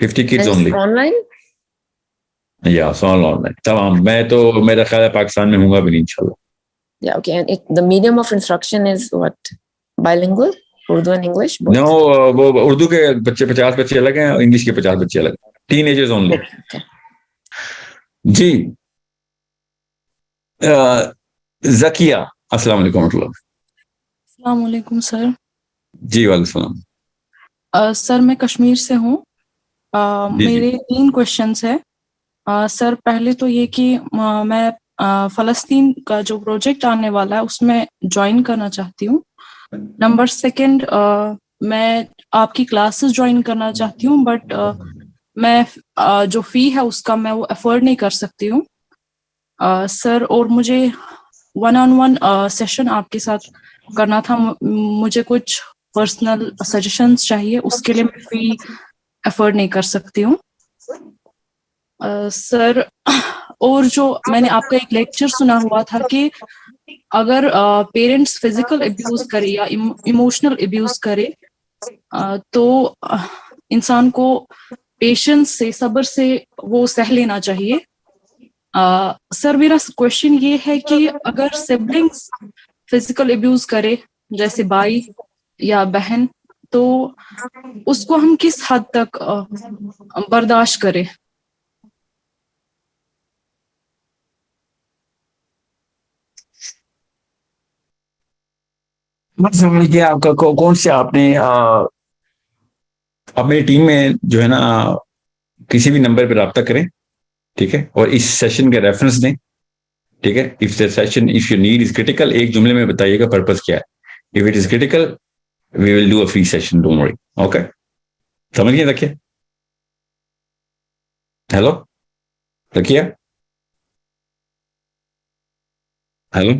50 kids only. Online? یا سال on line تمام. میں تو میرا خیال ہے پاکستان میں ہوں گا بھی نہیں انشاءاللہ. Yeah, okay. And the medium of instruction is what? Bilingual? Urdu and English? Both? No, وہ اردو کے بچے 50 بچے الگ ہیں اور انگلش کے 50 بچے الگ ہیں. Ten agers only. Okay. جی زکیہ السلام علیکم ورحمۃ اللہ. السلام علیکم سر. جی وعلیکم السلام. سر میں کشمیر سے ہوں. جی میرے 3 کوشچنس ہیں. سر پہلے تو یہ کہ میں فلسطین کا جو پروجیکٹ آنے والا ہے اس میں جوائن کرنا چاہتی ہوں. نمبر 2 میں آپ کی کلاسز جوائن کرنا چاہتی ہوں بٹ میں جو فی ہے اس کا میں وہ افورڈ نہیں کر سکتی ہوں سر. اور مجھے 1-on-1 سیشن آپ کے ساتھ کرنا تھا. مجھے کچھ پرسنل سجیشنز چاہیے, اس کے لیے میں فی افورڈ نہیں کر سکتی ہوں سر. اور جو میں نے آپ کا ایک لیکچر سنا ہوا تھا کہ اگر پیرنٹس فزیکل ابیوز کرے یا ایموشنل ابیوز کرے تو انسان کو پیشنس سے, صبر سے وہ سہ لینا چاہیے. سر میرا کوشچن یہ ہے کہ اگر سبلنگس فزیکل ابیوز کرے جیسے بھائی یا بہن تو اس کو ہم کس حد تک برداشت کریں؟ سمجھ گیا آپ کا. کون سے آپ نے اپنی ٹیم میں جو ہے نا کسی بھی نمبر پہ رابطہ کریں, ٹھیک ہے, اور اس سیشن کا ریفرنس دیں, ٹھیک ہے. If the session of your need is critical, ایک جملے میں بتائیے گا پرپز کیا ہے. If it is critical we will do a free session, don't worry. Okay, سمجھ گئے رکھیے. ہیلو رکھیے. ہیلو,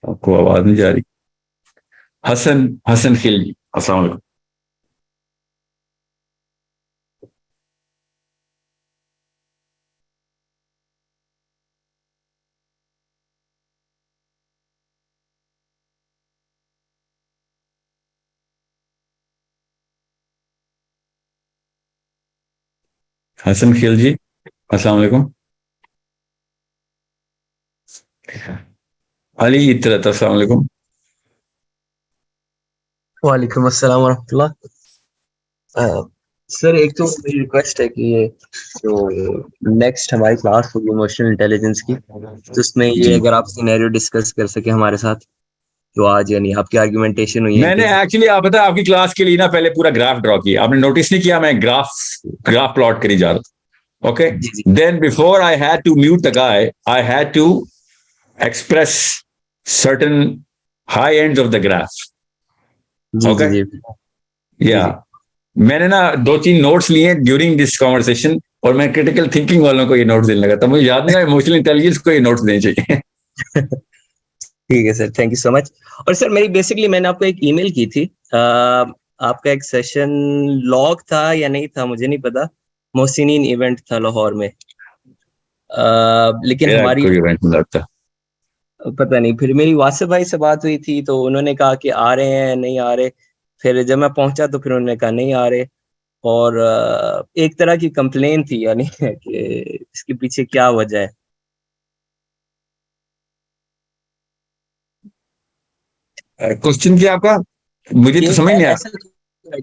آپ کو آواز نہیں جا رہی. حسن خیل جی السلام علیکم. حسن خیل جی السلام علیکم. علی اطرت السلام علیکم. وعلیکم السلام ورحمۃ اللہ. سر ایک تو میری ریکویسٹ ہے کہ یہ جو نیکسٹ ہماری کلاس ہوگی ایموشنل انٹیلیجنس کی, تو اس میں یہ اگر آپ سینیریو ڈسکس کر سکیں ہمارے ساتھ جو آج یعنی آپ کی آرگومنٹیشن ہوئی ہے. میں نے ایکچولی آپ بتا آپ کی کلاس کے لیے نا پہلے پورا گراف ڈرا کیا, آپ نے نوٹس نہیں کیا, میں گراف پلاٹ کری جا رہا تھا. Okay, then before I had to mute the guy I had to express certain high ends of the graph. Okay? Yeah. میں نے نا 2-3 نوٹس لیے ڈیورنگ دس کانورسیشن, اور میں کریٹیکل تھنکنگ والوں کو یہ نوٹس دینے لگا تھا. مجھے یاد نہیں آیا ایموشنل انٹیلیجنس کو یہ نوٹس دینے چاہیے. ٹھیک ہے سر, تھینک یو سو مچ. اور سر میری بیسکلی میں نے آپ کو ایک ای میل کی تھی, آپ کا ایک سیشن لاگ تھا یا نہیں تھا مجھے نہیں پتا, محسنین ایونٹ تھا لاہور میں, لیکن ہماری کوئی ایونٹ نہیں لگتا پتہ نہیں. پھر میری واسف بھائی سے بات ہوئی تھی تو انہوں نے کہا کہ آ رہے ہیں نہیں آ رہے. پھر جب میں پہنچا تو پھر انہوں نے کہا نہیں آ رہے, اور ایک طرح کی کمپلین تھی یعنی کہ اس کے پیچھے کیا وجہ ہے. کوشچن کیا آپ کا, مجھے تو سمجھ نہیں آیا.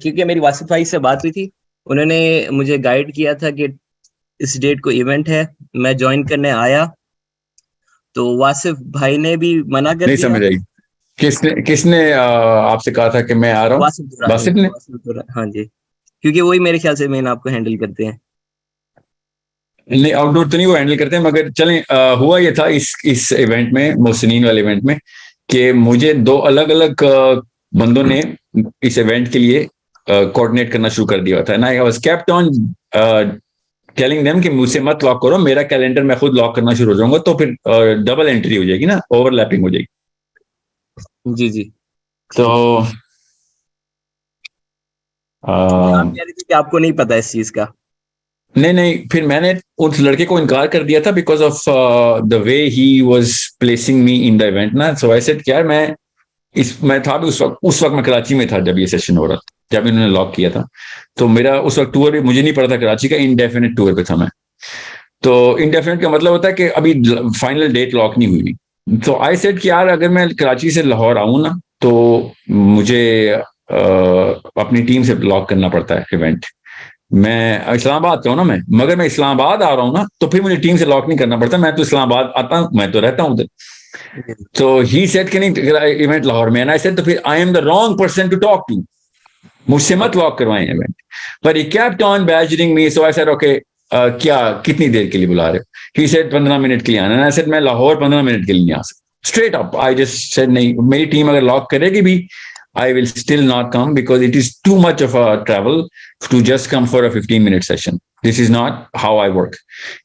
کیونکہ میری واسف بھائی سے بات ہوئی تھی, انہوں نے مجھے گائیڈ کیا تھا کہ اس ڈیٹ کو ایونٹ ہے, میں جوائن کرنے آیا تو واسف بھائی نے بھی منع کر دیا. نہیں سمجھ آئی. کس نے آپ سے کہا تھا کہ میں آ رہا ہوں؟ واسف نے. ہاں جی, کیونکہ وہی میرے خیال سے مین آپ کو ہینڈل کرتے ہیں. نہیں آؤٹ ڈور تو نہیں وہ ہینڈل کرتے ہیں, مگر چلیں ہوا یہ تھا اس ایونٹ میں, محسنین والے ایونٹ میں, کہ مجھے 2 الگ الگ بندوں نے اس ایونٹ کے لیے کوآرڈینیٹ کرنا شروع کر دیا تھا. I was kept on telling them کہ مجھ سے مت لاک کرو, میرا کیلنڈر میں خود لاک کرنا شروع ہو جاؤں گا, تو پھر ڈبل انٹری ہو جائے گی نا, اوور لیپنگ ہو جائے گی. جی جی, تو آپ کہہ رہے تھے کہ آپ کو نہیں پتا اس چیز کا. نہیں, پھر میں نے اس لڑکے کو انکار کر دیا تھا because of the way he was placing me in the event نا. سو آئی سیڈ کہ یار میں تھا بھی اس وقت میں کراچی میں تھا جب یہ سیشن ہو رہا تھا, جب انہوں نے لاک کیا تھا. تو میرا اس وقت ٹور بھی مجھے نہیں پتا تھا کراچی کا, انڈیفینٹ ٹور پہ تھا میں. تو انڈیفینٹ کا مطلب ہوتا ہے کہ ابھی فائنل ڈیٹ لاک نہیں ہوئی. تو آئی سیڈ کہ یار اگر میں کراچی سے لاہور آؤں نا تو مجھے اپنی ٹیم سے لاک کرنا پڑتا ہے ایونٹ. میں اسلام آباد کا ہوں نا میں, مگر میں اسلام آباد آ رہا ہوں نا تو پھر مجھے ٹیم سے لاک نہیں کرنا پڑتا, میں تو اسلام آباد آتا ہوں, میں تو رہتا ہوں ادھر. تو ہی سیڈ کہ نہیں ایونٹ لاہور میں, آئی سیڈ تو پھر I am the wrong person to talk to, مجھ سے مت لاک کروائیں ایونٹ. پر he kept on badgering me, so I said okay کیا کتنی دیر کے لیے بلا رہے ہو؟ ہی سیڈ 15 منٹ کے لیے آنا. آئی سیڈ میں لاہور 15 منٹ کے لیے نہیں آ سکتا. Straight up I just said نہیں, میری ٹیم اگر لاک کرے گی بھی I will still not come because it is too much of a travel to just come for a 15-minute session. This is not how I work.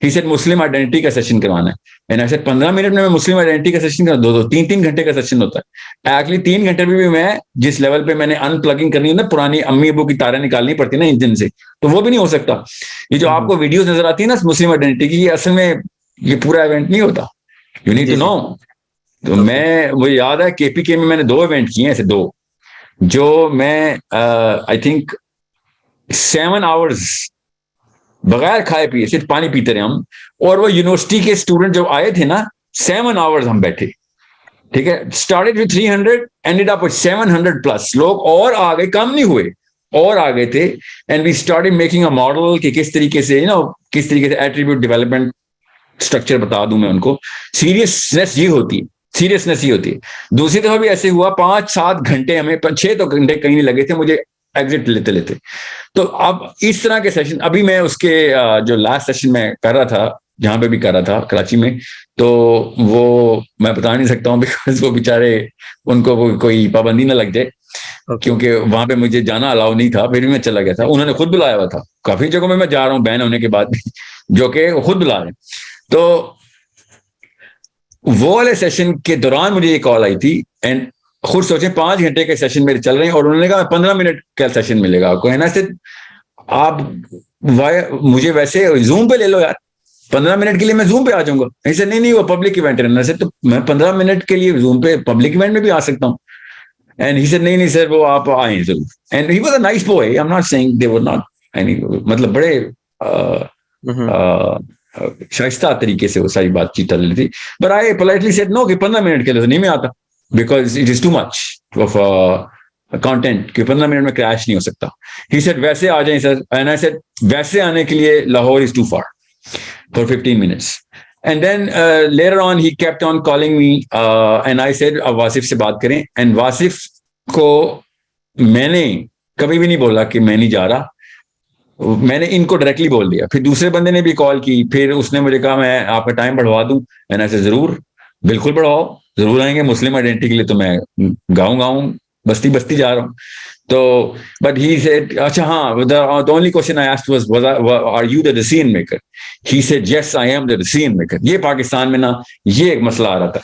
He said Muslim identity کا session کروانا ہے. And I said 15 minute میں Muslim identity کا session کرنا, 2-3 گھنٹے کا session ہوتا ہے. Actually 3 گھنٹے بھی میں جس لیول پہ میں نے ان پلگنگ کرنی ہے نا, پرانی امی ابو کی تاریں نکالنی پڑتی نا انجن سے, تو وہ بھی نہیں ہو سکتا. یہ جو آپ کو ویڈیوز نظر آتی ہے نا مسلم آئیڈینٹی کی, یہ اصل میں یہ پورا ایونٹ نہیں ہوتا. You need to know. تو مجھے یاد ہے کے پی کے میں نے 2 ایونٹ کیے ہیں ایسے, 2 جو میں آئی تھنک 7 hours بغیر کھائے پیے صرف پانی پیتے رہے ہم, اور وہ یونیورسٹی کے اسٹوڈنٹ جو آئے تھے نا 7 hours ہم بیٹھے, ٹھیک ہے. Started with 300 ended up with 700 plus لوگ, اور آگے کم نہیں ہوئے, اور آگے تھے. And we started making a model کہ کس طریقے سے کس طریقے سے ایٹریبیوٹ ڈیولپمنٹ اسٹرکچر بتا دوں میں ان کو. سیریسنیس یہ ہوتی ہے, سیریسنیس ہی ہوتی ہے. دوسری دفعہ بھی ایسے ہوا 5-7 گھنٹے, ہمیں 6 تو گھنٹے کہیں نہیں لگے تھے مجھے ایگزٹ لیتے لیتے. تو اب اس طرح کے سیشن, ابھی میں اس کے جو لاسٹ سیشن میں کر رہا تھا, جہاں پہ بھی کر رہا تھا کراچی میں, تو وہ میں بتا نہیں سکتا ہوں بیکاز وہ بیچارے ان کو کوئی پابندی نہ لگ جائے, کیونکہ وہاں پہ مجھے جانا الاؤ نہیں تھا. پھر بھی میں چلا گیا تھا, انہوں نے خود بلایا ہوا تھا. کافی جگہوں میں جا رہا ہوں بین ہونے کے بعد بھی, جو کہ خود بلا رہے ہیں. تو وہ والے سیشن کے دوران مجھے یہ کال آئی تھی, اینڈ خود سوچیں 5 گھنٹے کے سیشن میرے چل رہے ہیں, اور انہوں نے کہا 15 منٹ کا سیشن ملے گا آپ کو. ہے نا, سے آپ مجھے ویسے زوم پہ لے لو یار, 15 منٹ کے لیے میں زوم پہ آ جاؤں گا. ایسے نہیں وہ پبلک ایونٹ ہے نا, سے تو میں 15 منٹ کے لیے زوم پہ پبلک ایونٹ میں بھی آ سکتا ہوں. اینڈ ہی سیڈ نہیں سر وہ آپ آئیں ضرور. And he was a nice boy, I am not saying they were not, مطلب بڑے شائستہ طریقے سے وہ ساری بات چیت چل رہی تھی. But I politely said no کہ 15 منٹ کے لیے نہیں میں آتا, because it is too much of content کہ 15 منٹ میں کریش نہیں ہو سکتا. ہی سیڈ ویسے آ جائیں سر, اینڈ آئی سیڈ ویسے آنے کے لیے Lahore is too far for 15 minutes. And then later on he kept on calling me, and I said اب واصف سے بات کریں. اینڈ واصف کو میں نے کبھی بھی نہیں بولا کہ میں نہیں جا رہا, میں نے ان کو ڈائریکٹلی بول دیا. پھر دوسرے بندے نے بھی کال کی, پھر اس نے مجھے کہا میں آپ کا ٹائم بڑھوا دوں. میں نے ایسے ضرور, بالکل بڑھواؤ, ضرور آئیں گے. مسلم آئیڈینٹی کے لیے تو میں گاؤں بستی بستی جا رہا ہوں. تو بٹ ہی سیڈ اچھا ہاں, the only question I asked was are you the decision maker? He said yes I am the decision maker. یہ پاکستان میں نا یہ ایک مسئلہ آ رہا تھا,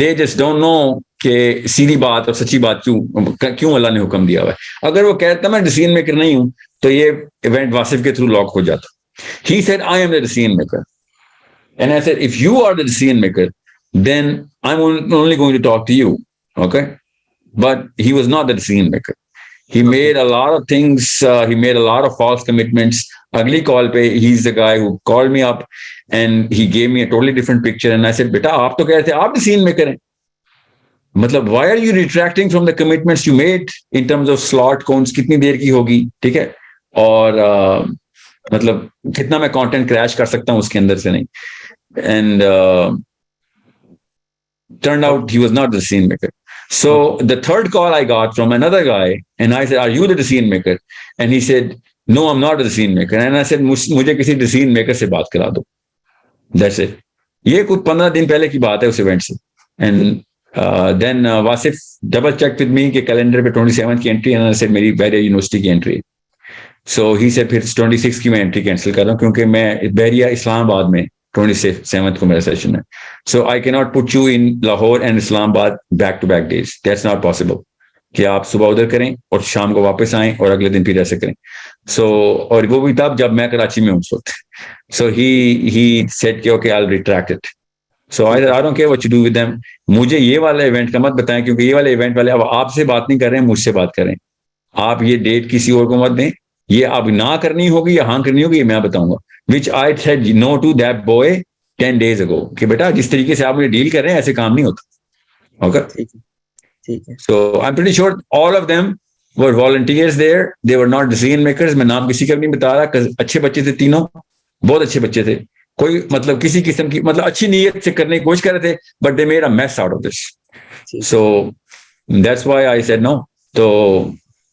they just don't know کہ سیدھی بات اور سچی بات کیوں اللہ نے حکم دیا ہوا ہے. اگر وہ کہتا میں ڈیسیژن میکر نہیں ہوں تو یہ ایونٹ واصف کے تھرو لاک ہو جاتا. He said I am the decision maker, and I said if you are the decision maker then I'm only going to talk to you, okay? But he was not the decision maker. He made a lot of things, he made a lot of false commitments. Agli call pe he's the guy who called me up and he gave me a totally different picture, and I said beta aap to keh rahe the aap decision maker hain, matlab why are you retracting from the commitments you made in terms of slot counts kitni der ki hogi, theek hai, aur matlab kitna main content crash kar sakta hu uske andar se nahi. And turned out he was not the decision maker. So the third call I got from another guy, and I said, are you the decision maker? And he said, no, I'm not the decision maker. And I said, mujhe kisi decision maker se baat kara do. That's it. Ye kuch 15 din pehle ki baat hai us event se. And then Wasif double checked with me ke calendar pe 27th ki entry, and I said meri Bahria University ki entry. So he said phi 26 ki main entry cancel kar raha hu kyunki main Bahria Islamabad mein 27th کو میرا session ہے. So I can not put you in Lahore and Islamabad back to back days. That's not possible کہ آپ صبح ادھر کریں اور شام کو واپس آئیں اور اگلے دن پھر ایسے کریں. سو اور وہ بھی تب جب میں کراچی میں ہوں اس وقت. سو ہی سیڈ کہ okay I will retract it. So I don't care what you do with them. مجھے یہ والا ایونٹ کا مت بتائیں کیونکہ یہ والے ایونٹ والے اب آپ سے بات نہیں کر رہے ہیں, مجھ سے بات کر رہے ہیں. آپ یہ ڈیٹ کسی اور کو مت دیں, یہ اب نہ کرنی ہوگی یا ہاں کرنی ہوگی یہ میں بتاؤں گا. Which I said no to that boy 10 days ago کہ بیٹا جس طریقے سے آپ مجھے ڈیل کر رہے ہیں ایسے کام نہیں ہوتا. Okay, so I am pretty sure all of them were volunteers there, they were not decision makers. میں نام کسی کا بھی نہیں بتا رہا, اچھے بچے تھے تینوں, بہت اچھے بچے تھے, کوئی مطلب کسی قسم کی مطلب اچھی نیت سے کرنے کی کوشش کر رہے تھے, but they made a mess out of this. So that's why I said no. تو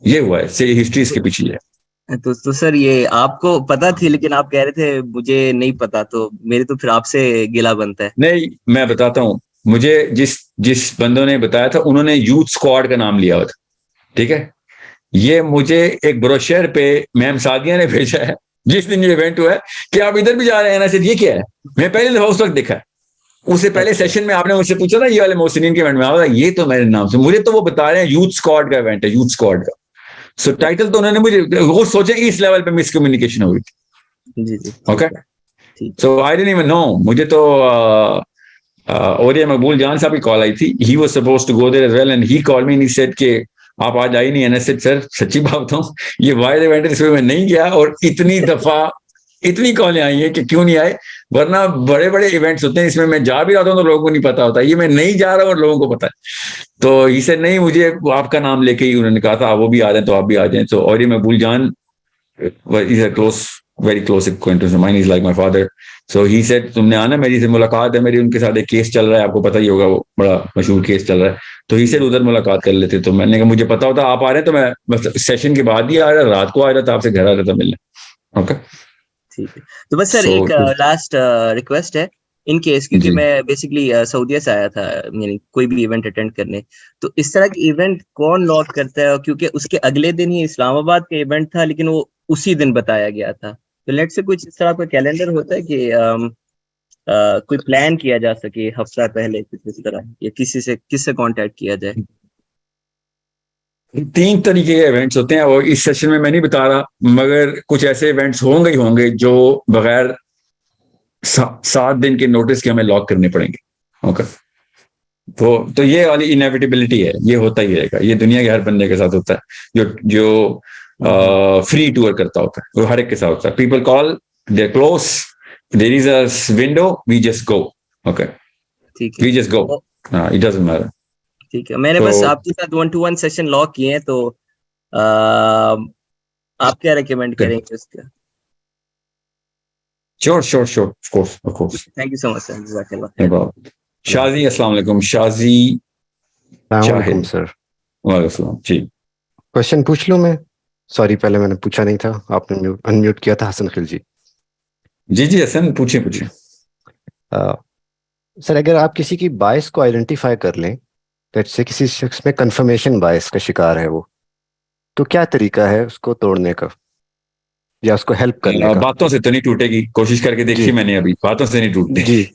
یہ ہوا ہے, سے ہسٹری اس کے پیچھے ہے. تو سر یہ آپ کو پتا تھی لیکن آپ کہہ رہے تھے مجھے نہیں پتا, تو میرے تو پھر آپ سے گلا بنتا ہے. نہیں, میں بتاتا ہوں, مجھے جس بندوں نے بتایا تھا انہوں نے یوتھ اسکواڈ کا نام لیا ہوا تھا, ٹھیک ہے. یہ مجھے ایک بروشر پہ میم سعدیہ نے بھیجا ہے جس دن یہ ایونٹ ہوا ہے کہ آپ ادھر بھی جا رہے ہیں نا سر, یہ کیا ہے. میں پہلے دفعہ اس وقت دیکھا, اس سے پہلے سیشن میں آپ نے مجھ سے پوچھا تھا یہ والے محسنین کے ایونٹ میں, آ یہ تو میرے نام سے, مجھے تو وہ بتا رہے ہیں یوتھ اسکواڈ کا ایونٹ ہے, یوتھ اسکواڈ کا. سو ٹائٹل تو انہوں نے مجھے وہ سوچا کہ اس لیول پہ مس کمیونیکیشن ہوئی تھی. Okay, so I don't even know. مجھے تو اوریا مقبول جان صاحب کی کال آئی تھی, he was supposed to go there as well and he call me and he said کہ آپ آج آئی نہیں. سر سچی بات بتاؤں, یہ وائر ایونٹ ہے اس میں نہیں گیا, اور اتنی دفعہ اتنی کالیں آئی ہیں کہ کیوں نہیں آئے, ورنہ بڑے بڑے ایونٹس ہوتے ہیں اس میں جا بھی رہتا ہوں تو لوگوں کو نہیں پتا ہوتا, یہ میں نہیں جا رہا ہوں اور لوگوں کو پتا ہے. تو اسے نہیں, مجھے آپ کا نام لے کے ہی انہوں نے کہا تھا وہ بھی آ جائیں تو آپ بھی آ جائیں. تو اور یہ Maqbool Jan is a close, very close acquaintance of mine, is like my father. So he said تم نے آنا, میری سے ملاقات ہے, میری ان کے ساتھ ایک کیس چل رہا ہے, آپ کو پتہ ہی ہوگا, وہ بڑا مشہور کیس چل رہا ہے. تو ہی سیڈ ادھر ملاقات کر لیتے. تو میں نے کہا مجھے پتا ہوتا آپ آ رہے ہیں تو میں بس سیشن کے بعد ہی آ رہا, رات کو آ رہا تھا, آپ سے گھر آ رہا تھا ملنے. اوکے, ٹھیک ہے. تو بس سر ایک لاسٹ ریکویسٹ ہے, ان کیس کیونکہ میں بیسکلی سعودیہ سے آیا تھا, یعنی کوئی بھی ایونٹ اٹینڈ کرنے, تو اس طرح کی ایونٹ کون نوٹ کرتا ہے, کیونکہ اس کے اگلے دن ہی اسلام آباد کا ایونٹ تھا لیکن وہ اسی دن بتایا گیا تھا. تو لیٹ سے کچھ اس طرح کا کیلنڈر ہوتا ہے کہ کوئی پلان کیا جا سکے ہفتہ پہلے کچھ اس طرح, یا کس سے کانٹیکٹ کیا جائے. 3 طریقے کے ایونٹس ہوتے ہیں, اور اس سیشن میں نہیں بتا رہا, مگر کچھ ایسے ایونٹس ہوں گے جو بغیر 7 دن کے نوٹس کے ہمیں لاک کرنے پڑیں گے. اوکے, تو یہ والی انیویٹیبلٹی ہے, یہ ہوتا ہی رہے گا, یہ دنیا کے ہر بندے کے ساتھ ہوتا ہے جو فری ٹور کرتا ہوتا ہے, وہ ہر ایک کے ساتھ ہوتا ہے. People call, they close, there is a window, we just go. Okay, we just go, it doesn't matter. ٹھیک ہے, میں نے بس آپ کے ساتھ 1-to-1 سیشن لاک کیے ہیں, تو آپ کیا ریکمینڈ کریں گے اس کا؟ Sure, of course. Thank you so much, sir. جزاک اللہ. شازی, السلام علیکم. شازی, السلام علیکم سر. وعلیکم السلام. جی, کوشچن پوچھ لوں میں؟ سوری پہلے میں نے پوچھا نہیں تھا, آپ نے انمیوٹ کیا تھا. حسن خلجی. جی حسن, پوچھیں. سر اگر آپ کسی کی بائس کو آئیڈینٹیفائی کر لیں, جیسے کسی شخص میں کنفرمیشن بائس کا شکار ہے وہ, تو کیا طریقہ ہے اس کو توڑنے کا یا اس کو ہیلپ کرنے کا؟ باتوں سے تو نہیں ٹوٹے گی, کوشش کر کے دیکھی میں نے, ابھی باتوں سے نہیں ٹوٹتے. جی,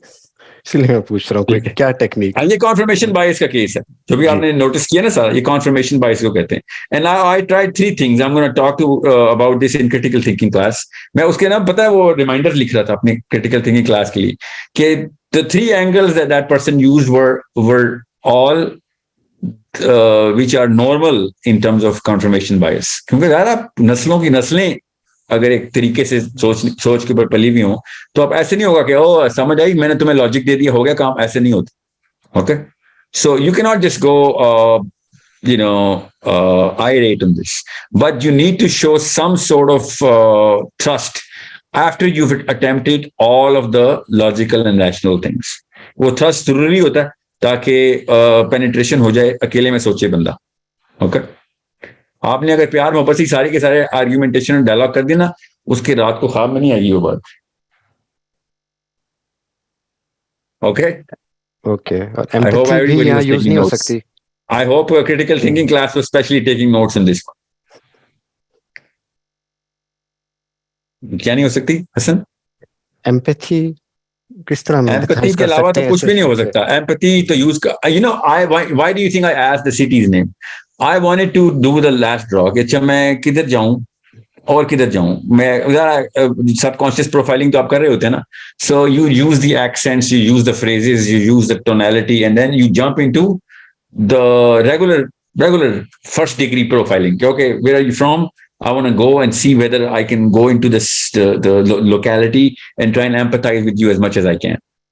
اس لیے میں پوچھ رہا ہوں کوئی کیا ٹیکنیک. یہ کانفرمیشن بائس کا کیس ہے جو بھی آپ نے نوٹس کیا نا سر, یہ کانفرمیشن بائس کو کہتے ہیں. And I tried 3 things. I'm going to talk to about this in critical thinking class. میں اس کے نام پتا ہے وہ ریمائنڈر لکھ رہا تھا اپنی critical thinking class کے لیے کہ the 3 angles that person used were all which are normal in terms of confirmation bias. کیونکہ یار آپ نسلوں کی نسلیں اگر ایک طریقے سے سوچ کے اوپر پلی ہوئی ہوں تو اب ایسے نہیں ہوگا کہ او سمجھ آئی میں نے تمہیں لاجک دے دیا ہو گیا کام, ایسے نہیں ہوتا. اوکے, سو یو کی not just go irate on this, but you need to show some sort of trust after you've attempted all of the logical and rational things. وہ trust ضروری ہوتا ہے تاکہ پینیٹریشن ہو جائے, اکیلے میں سوچے بندہ. اوکے, آپ نے اگر پیار محبت سے سارے کے سارے آرگیومنٹیشن ڈائلاگ کر دینا, اس کے رات کو خواب میں نہیں آئے گی وہ بات. Okay, I hope everybody was taking notes. I hope a critical thinking class was specially taking notes on this one. کیا نہیں ہو سکتی حسن؟ ایمپیتھی کس طرح میں ایمپیتھی کے علاوہ تو کچھ بھی نہیں ہو سکتا. ایمپیتھی تو یوز کا, why do you think I asked the city's name? I wanted to do the last draw کہ اچھا میں کدھر جاؤں اور کدھر جاؤں. میں سب کانشیس پروفائلنگ تو آپ کر رہے ہوتے ہیں نا, so you use the accents, you use the phrases, you use the tonality, and then you jump into the regular regular first degree profiling. Okay, where are you from? I want to go and see whether I can go into the locality and try and empathize with you as much as I can.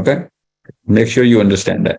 Okay, make sure you understand that.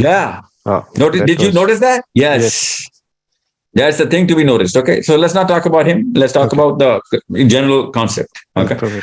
Yeah. Did you notice that? Yes. That's the thing to be noticed. Okay, so let's not talk about him. Let's talk about the general concept. Okay.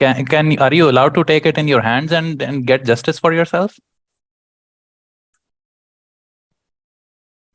are you allowed to take it in your hands and get justice for yourself?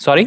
Sorry?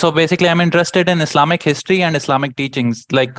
So basically I'm interested in Islamic history and Islamic teachings like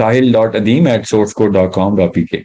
sahil.adeem@sourcecode.com.pk.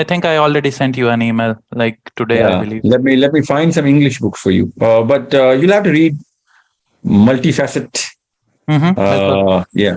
I think I already sent you an email like today, I believe. Let me find some English books for you. But you'll have to read multifaceted. Yeah.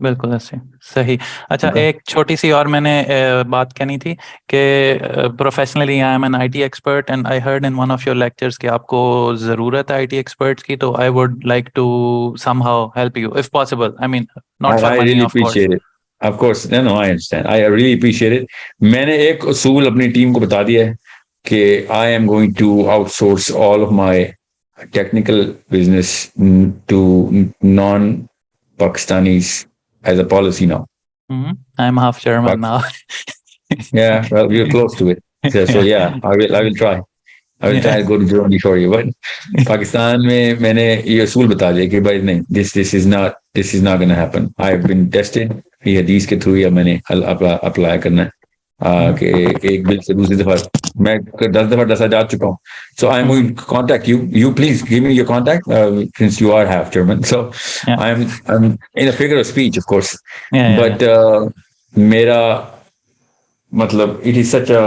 بالکل ایسے صحیح. اچھا ایک چھوٹی سی اور میں نے بات کہنی تھی کہ professionally I am an I T expert and I heard in one of your lectures کہ آپ کو ضرورت ہے آئی ٹی ایکسپرٹس کی, تو I would like to somehow help you if possible. I mean not for I money really of course. appreciate it. Of course, no, I understand. I really appreciate it. میں نے ایک اصول اپنی team کو بتا دیا ہے کہ I am going to outsource all of my technical business to non-Pakistanis as a policy now. I'm half German now. Yeah, well, we're close to it. So yeah, I will try. I will try to go to Germany for you. But Pakistan میں نے یہ اصول بتا دیا کہ بھائی نہیں, this is not going to happen. I've been tested. یہ حدیث کے تھرو یا میں نے اپلائی کرنا ہے کہ ایک بل سے دوسری دفعہ میں 10 دفعہ ڈسا جا چکا ہوں. So I'm going to contact you. You please give me your contact since you are half German. So I'm in a figure of speech, of course. But میرا مطلب it is such a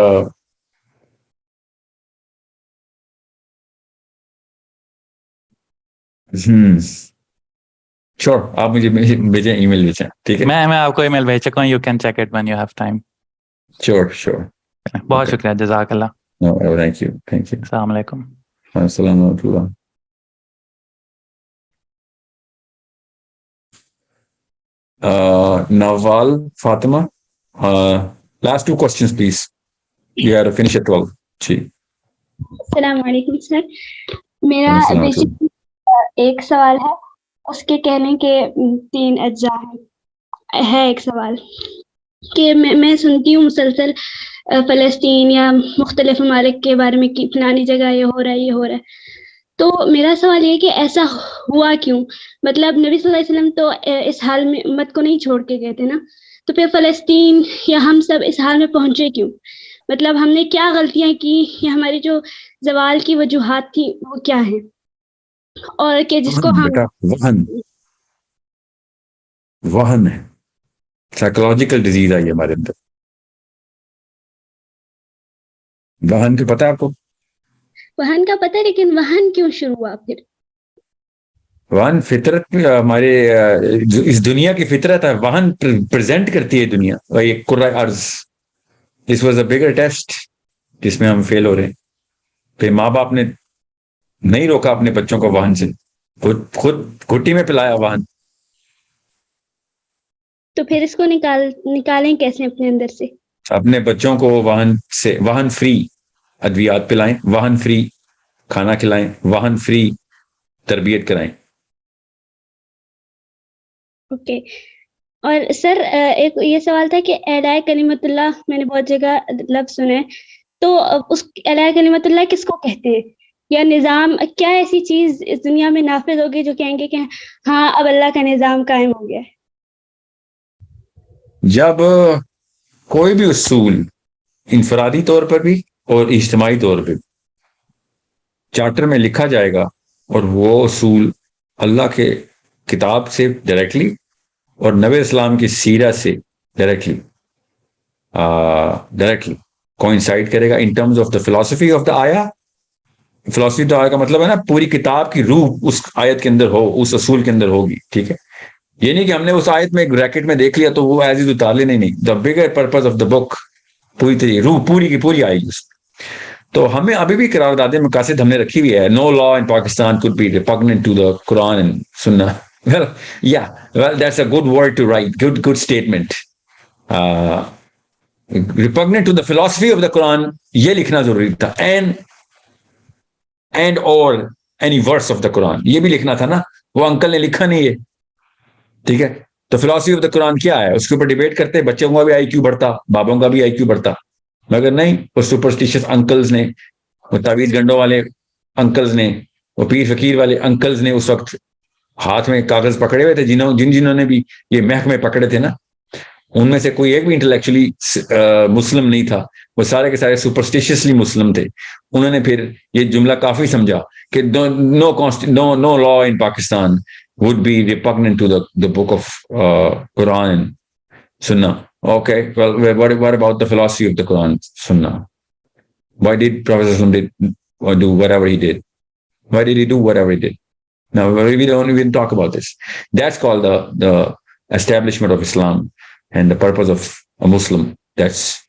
Sure. آپ مجھے بھیجیں, ای میل بھیجیں, ٹھیک ہے. میں آپ کو ای میل بھیج چکا ہوں. You can check it when you have time. Sure. بہت شکریہ, جزاک اللہ. No, thank you. السلام علیکم. السلام علیکم. Nawal Fatima, last 2 questions please. You have to finish at 12. جی. السلام علیکم سر. میرا ایک سوال ہے, اس کے کہنے کے 3 اجزاء ہے. ایک سوال کہ میں سنتی ہوں مسلسل فلسطین یا مختلف ممالک کے بارے میں کہ فلانی جگہ یہ ہو رہا ہے. تو میرا سوال یہ کہ ایسا ہوا کیوں؟ مطلب نبی صلی اللہ علیہ وسلم تو اس حال میں امت کو نہیں چھوڑ کے گئے تھے نا, تو پھر فلسطین یا ہم سب اس حال میں پہنچے کیوں؟ مطلب ہم نے کیا غلطیاں کی یا ہماری جو زوال کی وجوہات تھی وہ کیا ہیں؟ اور کہ جس کو ہم وہن ہے, سائیکولوجیکل ڈیزیز آئی ہے ہمارے اندر. وہن کا پتہ ہے آپ کو؟ وہن کا پتہ ہے, لیکن وہن کیوں شروع ہوا پھر؟ وہن فطرت ہمارے اس دنیا کی فطرت ہے. وہن پریزنٹ کرتی ہے دنیا, یہ کرۂ ارض. This was a bigger test جس میں ہم فیل ہو رہے ہیں. پھر ماں باپ نے نہیں روکا اپنے بچوں کو وہن سے, خود گھٹی میں پلایا وہن. تو پھر اس کو نکالیں کیسے اپنے اندر سے؟ اپنے بچوں کو وہن فری ادویات پلائیں, وہن فری کھانا کھلائیں, وہن فری تربیت کرائیں. اوکے. اور سر ایک یہ سوال تھا کہ اعلاء کلمت اللہ, میں نے بہت جگہ لفظ سنے, تو اس اعلاء کلمت اللہ کس کو کہتے ہیں؟ یا نظام, کیا ایسی چیز اس دنیا میں نافذ ہوگی جو کہیں گے کہ ہاں اب اللہ کا نظام قائم ہو گیا ہے؟ جب کوئی بھی اصول انفرادی طور پر بھی اور اجتماعی طور پہ چارٹر میں لکھا جائے گا اور وہ اصول اللہ کے کتاب سے ڈائریکٹلی اور نبی اسلام کی سیرت سے ڈائریکٹلی کوئنسائڈ کرے گا ان ٹرمز آف دا فلسفی آف دا آیا. فلسفی تو آیا کا مطلب ہے نا پوری کتاب کی روح اس آیت کے اندر ہو, اس اصول کے اندر ہوگی, ٹھیک ہے. یہ نہیں کہ ہم نے اس آیت میں ایک بریکٹ میں دیکھ لیا تو وہ ایز از اتار لے, نہیں. دا بگر پرپز آف دا بک پوری طریقے روح پوری کی پوری آئے گی اس. تو ہمیں ابھی بھی قرارداد مقاصد ہم نے رکھی ہوئی ہے. نو لا ان Pakistan could be repugnant to the Quran and Sunnah. Well, that's a good word to write. Good statement. Repugnant to the philosophy of the Quran, یہ لکھنا ضروری تھا. And or any verse of the Quran, یہ بھی لکھنا تھا نا. وہ انکل نے لکھا نہیں ہے, ٹھیک ہے. تو فلسفی آف دا قرآن کیا ہے, اس کے اوپر ڈیبیٹ کرتے, بچوں کا بھی آئی کیو بڑھتا, بابوں کا بھی آئی کیو بڑھتا. مگر نہیں, وہ سپرسٹیشس انکلز نے, وہ تعویذ گنڈوں والے انکلز نے, وہ پیر فقیر والے انکلز نے اس وقت ہاتھ میں کاغذ پکڑے ہوئے تھے, جنہوں نے بھی یہ محکمے پکڑے تھے نا, ان میں سے کوئی ایک بھی انٹلیکچولی مسلم نہیں تھا. وہ سارے کے سارے سپرسٹیشسلی مسلم تھے. انہوں نے پھر یہ جملہ کافی سمجھا کہ no law in Pakistan would be repugnant to the book of Quran and Sunnah. Okay, well, what about the philosophy of the Quran and Sunnah? Why did Prophet ﷺ do whatever he did? Why did he do whatever he did? Now we don't even talk about this. That's called the establishment of Islam and the purpose of a Muslim. That's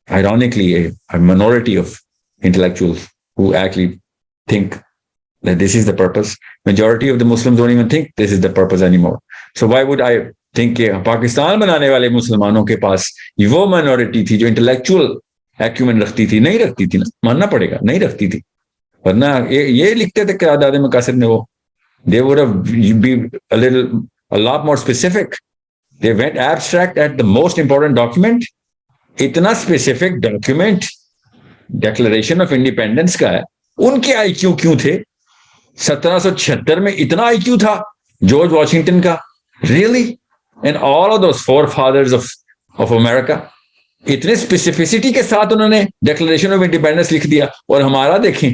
ironically a minority of intellectuals who actually think that this is the purpose. Majority of the Muslims don't even think this is the purpose anymore. So why would I think کہ پاکستان بنانے والے مسلمانوں کے پاس وہ minority تھی جو intellectual acumen رکھتی تھی؟ نہیں رکھتی تھی نا، ماننا پڑے گا، نہیں رکھتی تھی. ورنہ یہ لکھتے تھے قرارداد مقاصد میں وہ they would have been a lot more specific. They went abstract at the most important document. اتنا specific document Declaration of Independence کا ہے. ان کے آئی کیو کیوں تھے؟ 1776 میں اتنا آئی کیو تھا جارج واشنگٹن کا؟ Really? And all of those forefathers of America اتنے اسپیسیفسٹی کے ساتھ انہوں نے ڈیکلریشن آف انڈیپینڈنس لکھ دیا. اور ہمارا دیکھیں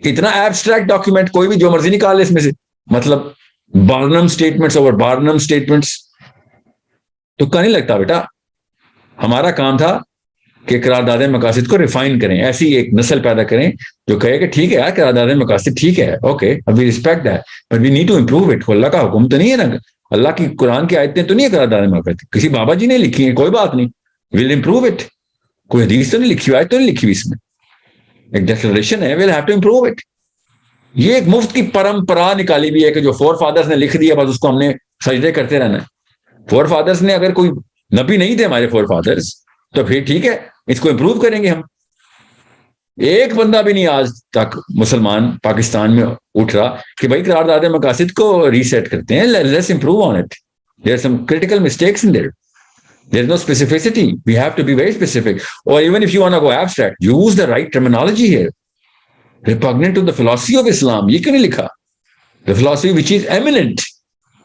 اتنا ایبسٹریکٹ ڈاکیومنٹ، کوئی بھی جو مرضی نکال لے اس میں سے، مطلب بارنم اسٹیٹمنٹس اوور بارنم اسٹیٹمنٹس. تو نہیں لگتا بیٹا ہمارا کام تھا کہ قرارداد مقاصد کو ریفائن کریں، ایسی ایک نسل پیدا کریں جو کہے کہ ٹھیک ہے یار قرارداد مقاصد ٹھیک ہے، okay we respect that but we need to improve it. اللہ کا حکم تو نہیں ہے نا، اللہ کی قرآن کی آیتیں تو نہیں ہے قرارداد مقاصد، کسی بابا جی نے لکھی ہیں، کوئی بات نہیں، ویل امپروو اٹ. کوئی حدیث تو نہیں لکھی ہوئی، آیت تو نہیں لکھی ہوئی، اس میں ایک ڈیکلریشن ہے، we'll have to improve it. یہ ایک مفت کی پرمپرا نکالی ہوئی ہے کہ جو فور فادرز نے لکھ دیا بس اس کو ہم نے سجدے کرتے رہنا ہے. فور فادرز نے اگر کوئی نبی نہیں تھے ہمارے فور فادرز تو پھر ٹھیک ہے اس کو امپروو کریں گے ہم. ایک بندہ بھی نہیں آج تک مسلمان پاکستان میں اٹھ رہا کہ بھائی قرارداد مقاصد کو ریسیٹ کرتے ہیں، let's improve on it. There are some critical mistakes in there. There is no specificity. We have to be very specific. Or even if you want to go abstract, use the right terminology here. Repugnant to the philosophy of Islam. یہ کیوں نہیں لکھا؟ The philosophy which is eminent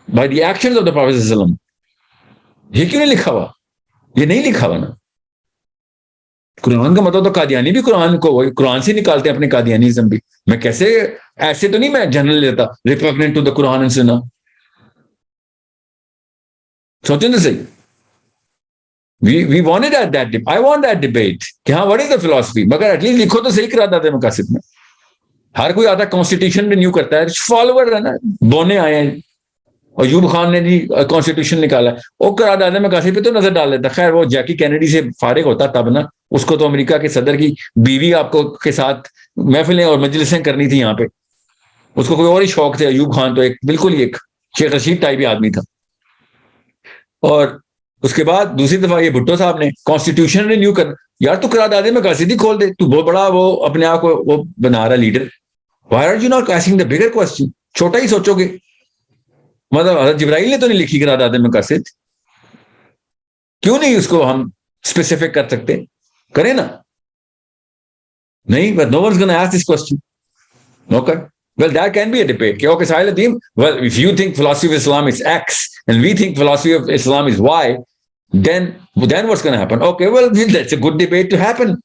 by the actions of the Prophet sallallahu alaihi wasallam. یہ کیوں نہیں لکھا ہوا؟ یہ نہیں لکھا ہوا نا. قرآن کا مطلب تو قادیانی بھی قرآن سے نکالتے ہیں اپنے قادیانیزم بھی. میں کیسے ایسے تو نہیں میں جنرل لیتا repugnant to the Quran and Sunnah. سوچیں تو صحیح. We wanted at that I want that debate کہ ہاں what is the philosophy، مگر ایٹ لیسٹ لکھو تو صحیح قرارداد مقاصد میں. ہر کوئی آتا کانسٹیٹیوشن رینیو کرتا ہے، فالوور ہے نا، بونے آئے ہیں. ایوب خان نے جی کانسٹیٹیوشن نکالا، وہ قرارداد مقاصد پہ تو نظر ڈال لیتا. خیر وہ جیکی کینیڈی سے فارغ ہوتا تب نا، اس کو تو امریکہ کے صدر کی بیوی آپ کو کے ساتھ محفلیں اور مجلسیں کرنی تھی یہاں پہ، اس کو کوئی اور ہی شوق تھے. ایوب خان تو ایک بالکل ہی ایک شیخ رشید ٹائپ ہی آدمی تھا. اور اس کے بعد دوسری دفعہ یہ بھٹو صاحب نے کانسٹیٹیوشن رینیو کر، یار تو قرارداد مقاصد ہی کھول دے، تو بہت بڑا وہ اپنے آپ کو وہ بنا رہا leader. Why are you not asking the bigger question? چھوٹا ہی سوچو گے. مطلب حضرت جبرائیل نے تو نہیں لکھی قرارداد مقاصد، کیوں نہیں اس کو ہم اسپیسیفک کر سکتے؟ کریں نا. نہیں but no one's going to ask this question. Okay, well that can be a debate کہ okay Sahil Adim, well if you think philosophy of Islam is X and we think philosophy of Islam is Y, then what's going to happen? Okay, well that's a good debate to happen,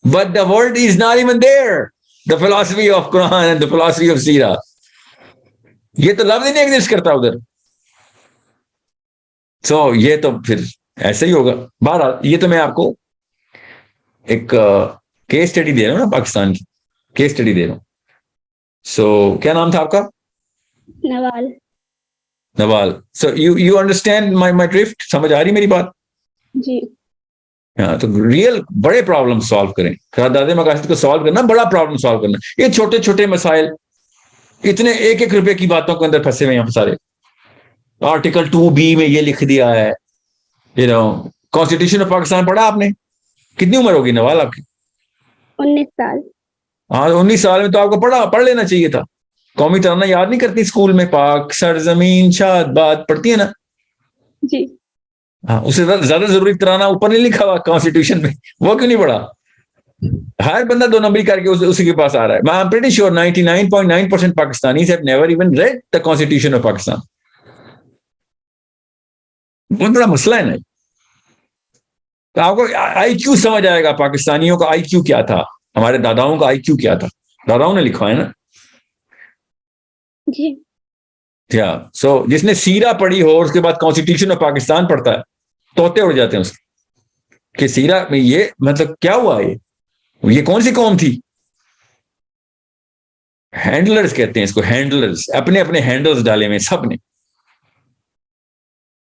but the world is not even there. The philosophy of Quran and the philosophy of Sira, یہ تو لفظ ہی نہیں exist کرتا ادھر. سو یہ تو پھر ایسے ہی ہوگا. بہرحال یہ تو میں آپ کو ایک کیس اسٹڈی دے رہا ہوں نا، پاکستان کی کیس اسٹڈی دے رہا ہوں. سو کیا نام تھا آپ کا؟ Nawal. So you understand my drift? سمجھ آ رہی میری بات؟ جی ہاں. تو ریئل بڑے پرابلم سالو کریں. قرارداد مقاصد کو سالو کرنا بڑا پرابلم سالو کرنا. یہ چھوٹے چھوٹے مسائل اتنے ایک روپے کی باتوں کے اندر پھنسے ہوئے ہیں سارے. آرٹیکل 2B میں یہ لکھ دیا ہے، کانسٹیٹیوشن آف پاکستان پڑھا آپ نے؟ کتنی عمر ہوگی نوال آپ کی؟ 19 سال. ہاں 19 سال میں تو آپ کو پڑھ لینا چاہیے تھا. قومی ترانہ یاد نہیں کرتی اسکول میں؟ پاک سرزمین شاد باد پڑھتی ہے نا؟ جی ہاں. اس سے زیادہ ضروری ترانہ اوپر نہیں لکھا ہوا کانسٹیٹیوشن میں، وہ کیوں نہیں پڑھا؟ ہر بندہ 2 نمبری کر کے اسی کے پاس آ رہا ہے. میں I'm pretty sure 99.9% Pakistanis have never even read the Constitution of Pakistan. بہت بڑا مسئلہ ہے نا. تو آپ کو آئی کیو سمجھ آئے گا پاکستانیوں کا آئی کیو کیا تھا، ہمارے داداؤں کا آئی کیو کیا تھا. داداؤں نے لکھا ہے نا. جی کیا سو جس نے سیرا پڑھی ہو اس کے بعد کانسٹیٹیوشن آف پاکستان پڑھتا ہے توتے اڑ جاتے ہیں اس کہ سیرا میں یہ مطلب کیا ہوا، یہ کون سی قوم تھی؟ ہینڈلرز کہتے ہیں اس کو، ہینڈلرز. اپنے اپنے ہینڈلز ڈالے ہوئے سب نے.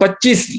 25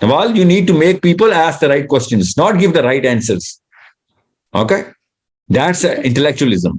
Well, you need to make people ask the right questions, not give the right answers. Okay? That's intellectualism.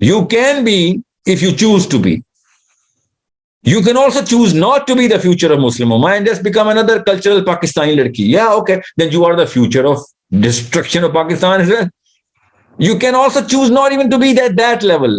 You can be if you choose to be. You can also choose not to be the future of Muslim Ummah and just become another cultural Pakistani ladki. Yeah, okay. Then you are the future of destruction of Pakistan as well. You can also choose not even to be at that level.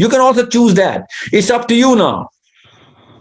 You can also choose that. It's up to you now.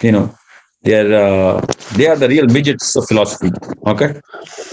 You know, they are the real midgets of philosophy. Okay?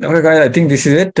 Okay guys, I think this is it.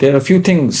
There are a few things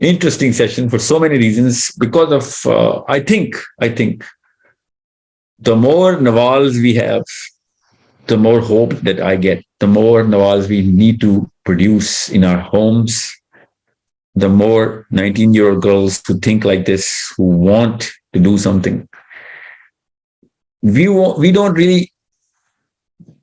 interesting session for so many reasons, because of I think the more Nawals we have, the more hope that I get. The more Nawals we need to produce in our homes, the more 19-year-old girls who think like this, who want to do something. We don't really,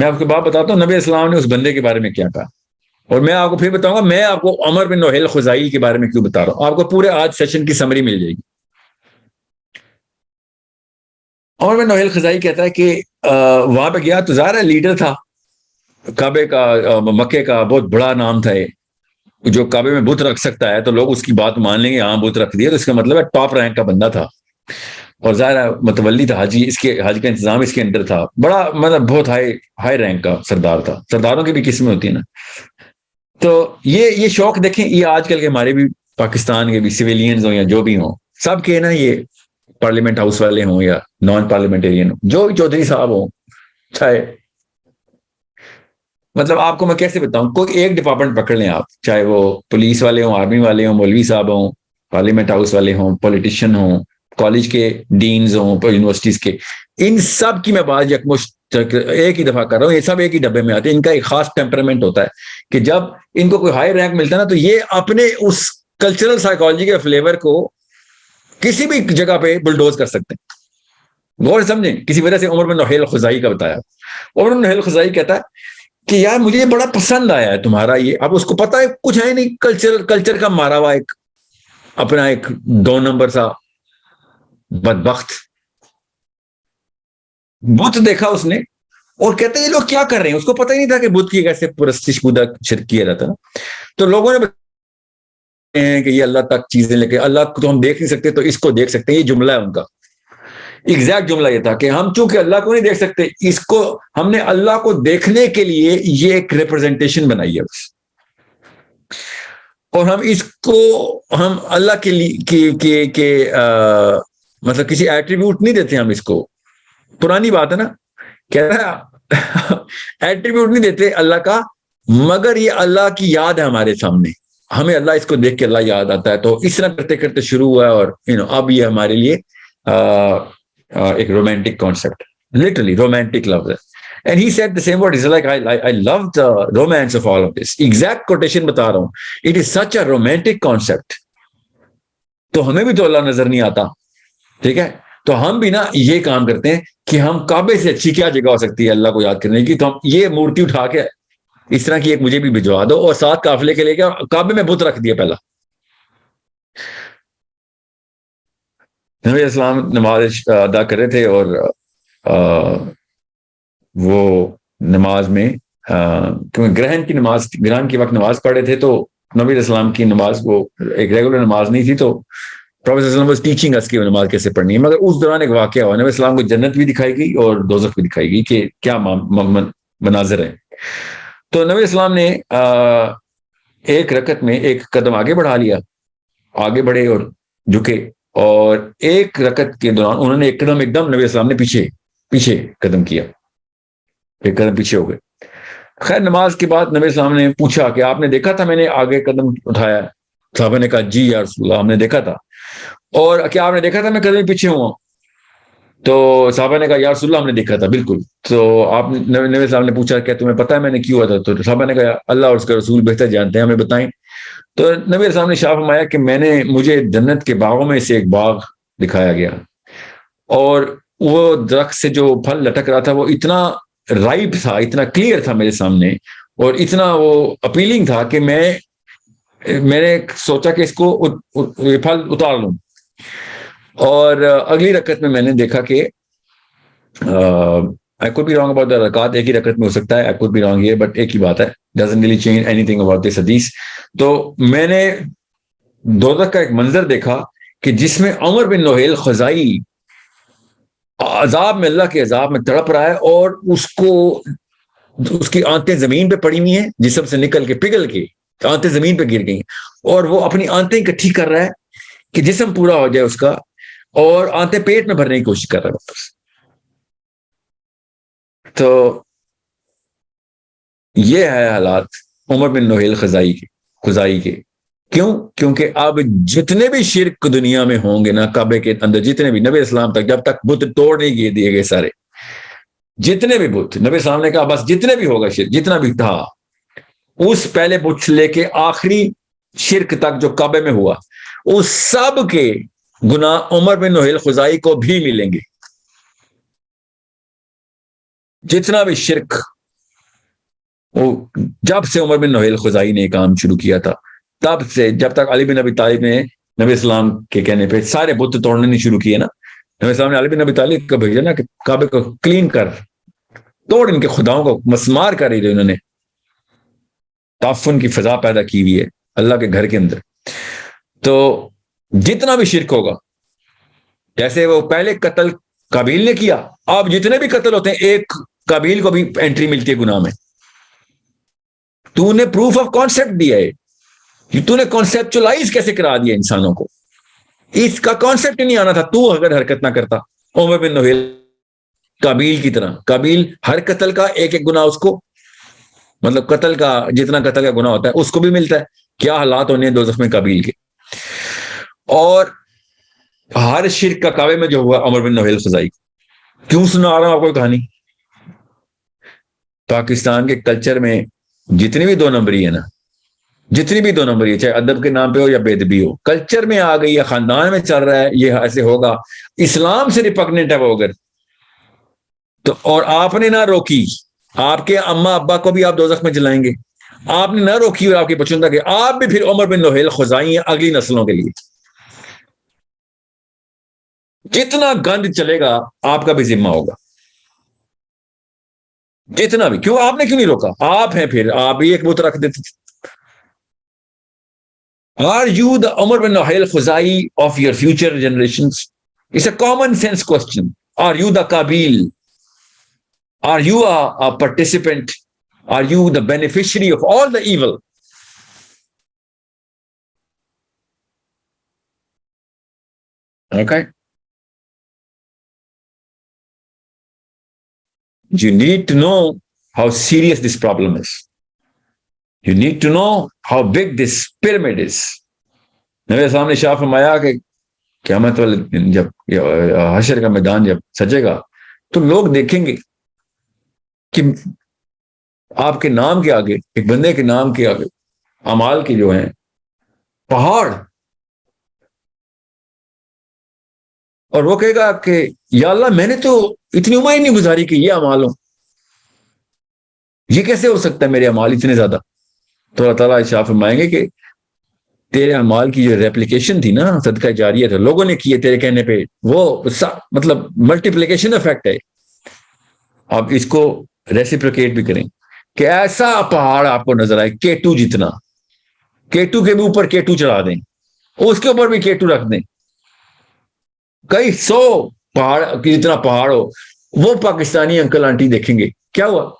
میں آپ کو بات بتاتا ہوں نبی اسلام نے اس بندے کے بارے میں کیا کہا, اور میں آپ کو پھر بتاؤں گا میں آپ کو عمر بن نوحیل خزائی کے بارے میں کیوں بتا رہا ہوں. آپ کو پورے آج سیشن کی سمری مل جائے گی. عمر بن نوحیل خزائی کہتا ہے کہ وہاں پہ گیا تو ظاہر ہے لیڈر تھا کعبے کا, مکے کا بہت بڑا نام تھا, جو کعبے میں بت رکھ سکتا ہے تو لوگ اس کی بات مان لیں گے, ہاں بت رکھ دیا تو اس کا مطلب ہے ٹاپ رینک کا بندہ تھا, اور ظاہر متولی تھا, حاجی اس کے حج کا انتظام اس کے اندر تھا, بڑا مطلب بہت ہائی رینک کا سردار تھا. سرداروں کی بھی قسمیں ہوتی ہیں نا. تو یہ شوق دیکھیں, یہ آج کل کے ہمارے بھی پاکستان کے بھی سویلینز ہوں یا جو بھی ہوں, سب کے نا یہ پارلیمنٹ ہاؤس والے ہوں یا نان پارلیمنٹرین ہوں, جو چودھری صاحب ہوں, چاہے مطلب آپ کو میں کیسے بتاؤں, کوئی ایک ڈپارٹمنٹ پکڑ لیں آپ, چاہے وہ پولیس والے ہوں, آرمی والے ہوں, مولوی صاحب ہوں, پارلیمنٹ ہاؤس والے ہوں, پولیٹیشین ہوں, کالج کے ڈینز ہوں, یونیورسٹیز کے, ان سب کی میں بات یکمشت ایک ہی دفعہ کر رہا ہوں, یہ سب ایک ہی ڈبے میں آتے ہیں. ان کا ایک خاص ٹیمپرامنٹ ہوتا ہے کہ جب ان کو کوئی ہائی رینک ملتا ہے نا تو یہ اپنے اس کلچرل سائیکالوجی کے فلیور کو کسی بھی جگہ پہ بلڈوز کر سکتے ہیں. غور سمجھیں, کسی وجہ سے عمر بن نوحیل خزائی کا بتایا. عمر بن نوحیل خزائی کہتا ہے کہ یار مجھے یہ بڑا پسند آیا ہے تمہارا یہ, اب اس کو پتا ہے کچھ ہے نہیں, کلچر کا مارا ہوا ایک اپنا ایک 2 نمبر سا بدبخت بت دیکھا اس نے, اور کہتے ہیں یہ لوگ کیا کر رہے ہیں, اس کو پتہ ہی نہیں تھا کہ بت کی کیسے پرستش پودا شرک کیا جاتا ہے. تو لوگوں نے ہیں کہ یہ اللہ تک چیزیں لے کے, اللہ کو تو ہم دیکھ نہیں سکتے تو اس کو دیکھ سکتے ہیں. یہ جملہ ہے ان کا, ایگزیکٹ جملہ یہ تھا کہ ہم چونکہ اللہ کو نہیں دیکھ سکتے, اس کو ہم نے اللہ کو دیکھنے کے لیے یہ ایک ریپرزنٹیشن بنائی ہے بس, اور ہم اس کو ہم اللہ کے لیے مطلب کسی ایٹریبیوٹ نہیں دیتے. ہم اس کو پرانی بات ہے نا, کہہ رہا ایٹریبیوٹ نہیں دیتے اللہ کا, مگر یہ اللہ کی یاد ہے ہمارے سامنے, ہمیں اللہ اس کو دیکھ کے اللہ یاد آتا ہے. تو اس طرح کرتے کرتے شروع ہوا ہے, اور اب یہ ہمارے لیے ایک romantic concept, literally romantic love ہے. And he said the same word. He's like, I love the romance of all of this. Exact quotation بتا رہا ہوں. It is such a romantic concept. تو ہمیں بھی تو اللہ نظر نہیں آتا, ٹھیک ہے, تو ہم بھی نا یہ کام کرتے ہیں کہ ہم کعبے سے اچھی کیا جگہ ہو سکتی ہے اللہ کو یاد کرنے کی, تو ہم یہ مورتی اٹھا کے اس طرح کی ایک مجھے بھی بھجوا دو, اور ساتھ قافلے کے لے کے کعبے میں بت رکھ دیا. پہلا نبی اسلام نماز ادا کر رہے تھے, اور وہ نماز میں کیونکہ گرہن کی نماز, گرہن کے وقت نماز پڑھ رہے تھے, تو نبی اسلام کی نماز وہ ایک ریگولر نماز نہیں تھی, تو پروفیسر اسلام واز ٹیچنگ اس کی نماز کیسے پڑھنی ہے. مگر اس دوران ایک واقعہ ہوا, نبی اسلام کو جنت بھی دکھائی گئی اور دوزخ بھی دکھائی گئی کہ کیا مناظر ہے. تو نبی اسلام نے ایک رکعت میں ایک قدم آگے بڑھا لیا, آگے بڑھے اور جھکے, اور ایک رکعت کے دوران انہوں نے ایک قدم ایک دم نبی اسلام نے پیچھے قدم کیا, ایک قدم پیچھے ہو گئے. خیر نماز کے بعد نبی اسلام نے پوچھا کہ آپ نے دیکھا تھا میں نے آگے قدم اٹھایا؟ صحابہ نے کہا جی یا رسول اللہ ہم نے دیکھا تھا. اور کیا آپ نے دیکھا تھا میں قدم پیچھے ہوا؟ تو صحابہ نے کہا یا رسول اللہ ہم نے دیکھا تھا بالکل. تو آپ نبی صاحب نے پوچھا کہ تمہیں پتہ ہے میں نے کیوں ہوا تھا؟ تو صحابہ نے کہا اللہ اور اس کا رسول بہتر جانتے ہیں, ہمیں بتائیں. تو نبی صاحب نے شاہ فرمایا کہ مجھے جنت کے باغوں میں سے ایک باغ دکھایا گیا, اور وہ درخت سے جو پھل لٹک رہا تھا وہ اتنا رائپ تھا, اتنا کلیئر تھا میرے سامنے, اور اتنا وہ اپیلنگ تھا کہ میں نے سوچا کہ اس کو یہ پھل اتار لوں. اور اگلی رکعت میں نے دیکھا کہ I could be wrong about the رکعت, ایک ہی رکعت میں ہو سکتا ہے, I could be wrong here, but ایک ہی بات ہے, doesn't really change anything about this حدیث. تو میں نے دوزخ کا ایک منظر دیکھا کہ جس میں عمر بن نوحیل خزائی عذاب میں, اللہ کے عذاب میں تڑپ رہا ہے, اور اس کی آنتیں زمین پہ پڑی ہوئی ہیں, جسم سے نکل کے پگھل کے آنتیں زمین پہ گر گئی, اور وہ اپنی آنتیں اکٹھی کر رہا ہے کہ جسم پورا ہو جائے اس کا, اور آنتیں پیٹ میں بھرنے کی کوشش کر رہا ہے واپس. تو یہ ہے حالات عمر بن نوحیل خزائی کے. کیوں؟ کیونکہ اب جتنے بھی شرک دنیا میں ہوں گے نا کعبے کے اندر, جتنے بھی نبی اسلام تک جب تک بت توڑ نہیں دیے گئے سارے, جتنے بھی بت, نبی اسلام نے کہا بس جتنے بھی ہوگا شرک, جتنا بھی تھا, اس پہلے بت لے کے آخری شرک تک جو کعبے میں ہوا, اس سب کے گناہ عمر بن نوحیل خزائی کو بھی ملیں گے. جتنا بھی شرک وہ جب سے عمر بن نوحیل خزائی نے کام شروع کیا تھا تب سے جب تک علی بن ابی طالب نے نبی اسلام کے کہنے پہ سارے بت توڑنے نہیں شروع کیے نا, نبی اسلام نے علی بن ابی طالب کو بھیجا نا کہ کعبے کو کلین کر, توڑ ان کے خداؤں کو, مسمار کر رہی انہوں نے تعفن کی فضا پیدا کی ہوئی ہے اللہ کے گھر کے اندر. تو جتنا بھی شرک ہوگا, جیسے وہ پہلے قتل قابیل نے کیا, اب جتنے بھی قتل ہوتے ہیں ایک قابیل کو بھی انٹری ملتی ہے گناہ میں. تو نے پروف آف کانسیپٹ دیا ہے, تو نے کانسیپچولائز کیسے کرا دیا انسانوں کو, اس کا کانسیپٹ نہیں آنا تھا. تو اگر حرکت نہ کرتا عمر بن نوحیل قابیل کی طرح, قابیل ہر قتل کا ایک ایک گناہ اس کو, مطلب قتل کا جتنا قتل کا گناہ ہوتا ہے اس کو بھی ملتا ہے. کیا حالات ہونے ہیں دوزخ میں قابیل کے. اور ہر شرک کا کعبے میں جو ہوا عمر بن نوحیل خزائی, کیوں سنا رہا ہوں آپ کو کہانی. پاکستان کے کلچر میں جتنی بھی 2 نمبری ہے نا, جتنی بھی 2 نمبری ہے, چاہے ادب کے نام پہ ہو یا بے ادبی ہو, کلچر میں آ گئی ہے, خاندان میں چل رہا ہے, یہ ایسے ہوگا, اسلام سے ریپگننٹ ہے وہ. اگر تو اور آپ نے نہ روکی, آپ کے اماں ابا کو بھی آپ دوزخ میں جلائیں گے. آپ نے نہ روکی اور آپ کی پچندہ کے, آپ بھی پھر عمر بن نوحیل خزائی ہیں اگلی نسلوں کے لیے. جتنا گند چلے گا آپ کا بھی ذمہ ہوگا, جتنا بھی. کیوں آپ نے کیوں نہیں روکا؟ آپ ہیں, پھر آپ بھی ایک بت رکھ دیتے. Are you the Umar bin Nohail Khuzai of your future generations? It's a common sense question. Are you the Qabil? Are you a participant? Are you the beneficiary of all the evil? Okay? You need to know how serious this problem is. You need to know how big this pyramid is. نبی اسلام نے شاہ فرمایا کہ قیامت والے دن جب حشر کا میدان جب سجے گا تو لوگ دیکھیں گے کہ آپ کے نام کے آگے, ایک بندے کے نام کے آگے اعمال کے جو ہیں پہاڑ, اور وہ کہے گا کہ یا اللہ میں نے تو اتنی عمر ہی نہیں گزاری کہ یہ اعمال ہوں, یہ کیسے ہو سکتا ہے میرے اعمال اتنے زیادہ. تو اللہ تعالیٰ ارشاد فرمائیں گے کہ تیرے اعمال کی جو ریپلیکیشن تھی نا, صدقہ جاریہ تھا, لوگوں نے کیے تیرے کہنے پہ, وہ مطلب ملٹیپلیکیشن افیکٹ ہے. آپ اس کو ریسیپریکیٹ بھی کریں کہ ایسا پہاڑ آپ کو نظر آئے K2 جتنا, K2 کے بھی اوپر K2 چڑھا دیں, اس کے اوپر بھی K2 رکھ دیں, کئی 100 پہاڑ کی جتنا پہاڑ ہو, وہ پاکستانی انکل آنٹی دیکھیں گے. کیا ہوا؟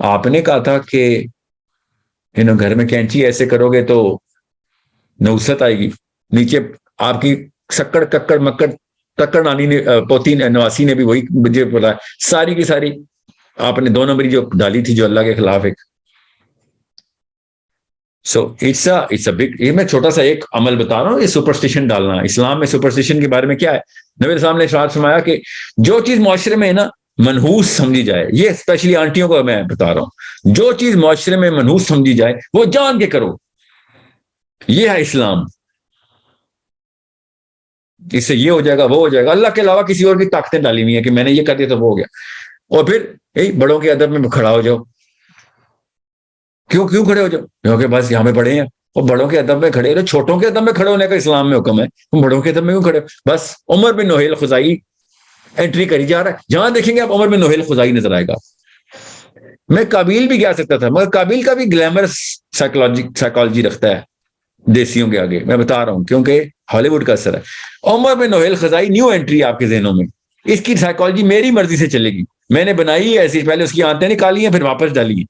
آپ نے کہا تھا کہ گھر میں کینچی ایسے کرو گے تو نوست آئے گی, نیچے آپ کی سکڑ ککڑ مکڑ تکڑ نانی نے پوتی نواسی نے بھی وہی مجھے بولا, ساری کی ساری آپ نے 2 نمبری جو ڈالی تھی جو اللہ کے خلاف ایک. سو اٹس اے بگ, یہ میں چھوٹا سا ایک عمل بتا رہا ہوں, یہ سپرسٹیشن ڈالنا. اسلام میں سپرسٹیشن کے بارے میں کیا ہے, نبی اسلام نے ارشاد فرمایا کہ جو چیز معاشرے میں ہے نا منحوس سمجھی جائے, یہ اسپیشلی آنٹیوں کو میں بتا رہا ہوں, جو چیز معاشرے میں منحوس سمجھی جائے وہ جان کے کرو, یہ ہے اسلام. اس سے یہ ہو جائے گا, وہ ہو جائے گا, اللہ کے علاوہ کسی اور کی طاقتیں ڈالی ہوئی ہیں کہ میں نے یہ کر دیا تو وہ ہو گیا. اور پھر بڑوں کے ادب میں کھڑا ہو جاؤ. کیوں کھڑے ہو جاؤ؟ کیونکہ بس یہاں پہ بڑے ہیں اور بڑوں کے ادب میں کھڑے رہے. چھوٹوں کے ادب میں کھڑے ہونے کا اسلام میں حکم ہے, تم بڑوں کے ادب میں کیوں کھڑے ہو؟ بس عمر بن نوحیل خزائی انٹری کری جا رہا ہے, جہاں دیکھیں گے آپ عمر بن نوحیل خزائی نظر آئے گا. میں قابیل بھی کہہ سکتا تھا, مگر قابیل کا بھی گلیمرس سائیکالوجی رکھتا ہے دیسیوں کے آگے, میں بتا رہا ہوں کیونکہ ہالی ووڈ کا اثر ہے. عمر بن نوحیل خزائی نیو انٹری آپ کے ذہنوں میں, اس کی سائیکالوجی میری مرضی سے چلے گی, میں نے بنائی ہے ایسی, پہلے اس کی آنتیں نکالی ہیں پھر واپس ڈالی ہیں.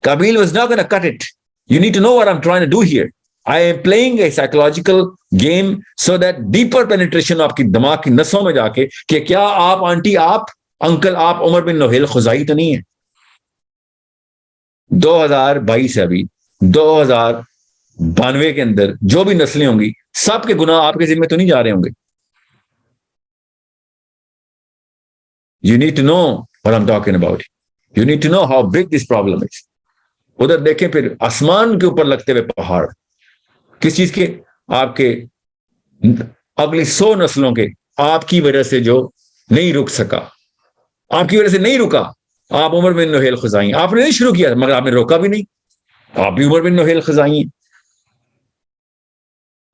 قابیل was not going to cut it. You need to know what I'm trying to do here. I am playing a psychological game so that deeper penetration آپ کی دماغ کی نسوں میں جا کے کہ کیا آپ آنٹی, آپ انکل, آپ عمر بن نوحیل خزائی تو نہیں ہے. 2022 ہے, ابھی 2092 کے اندر جو بھی نسلیں ہوں گی سب کے گناہ آپ کے ذمہ تو نہیں جا رہے ہوں گے. You need to know what I'm talking about. You need to know how big this problem is. ادھر دیکھیں پھر آسمان کے اوپر لگتے ہوئے پہاڑ, کس چیز کے؟ آپ کے اگلی 100 نسلوں کے, آپ کی وجہ سے جو نہیں رک سکا, آپ کی وجہ سے نہیں رکا, آپ عمر بن نوحیل خزائی ہیں, آپ نے نہیں شروع کیا مگر آپ نے روکا بھی نہیں, آپ بھی عمر بن نوحیل خزائی ہیں,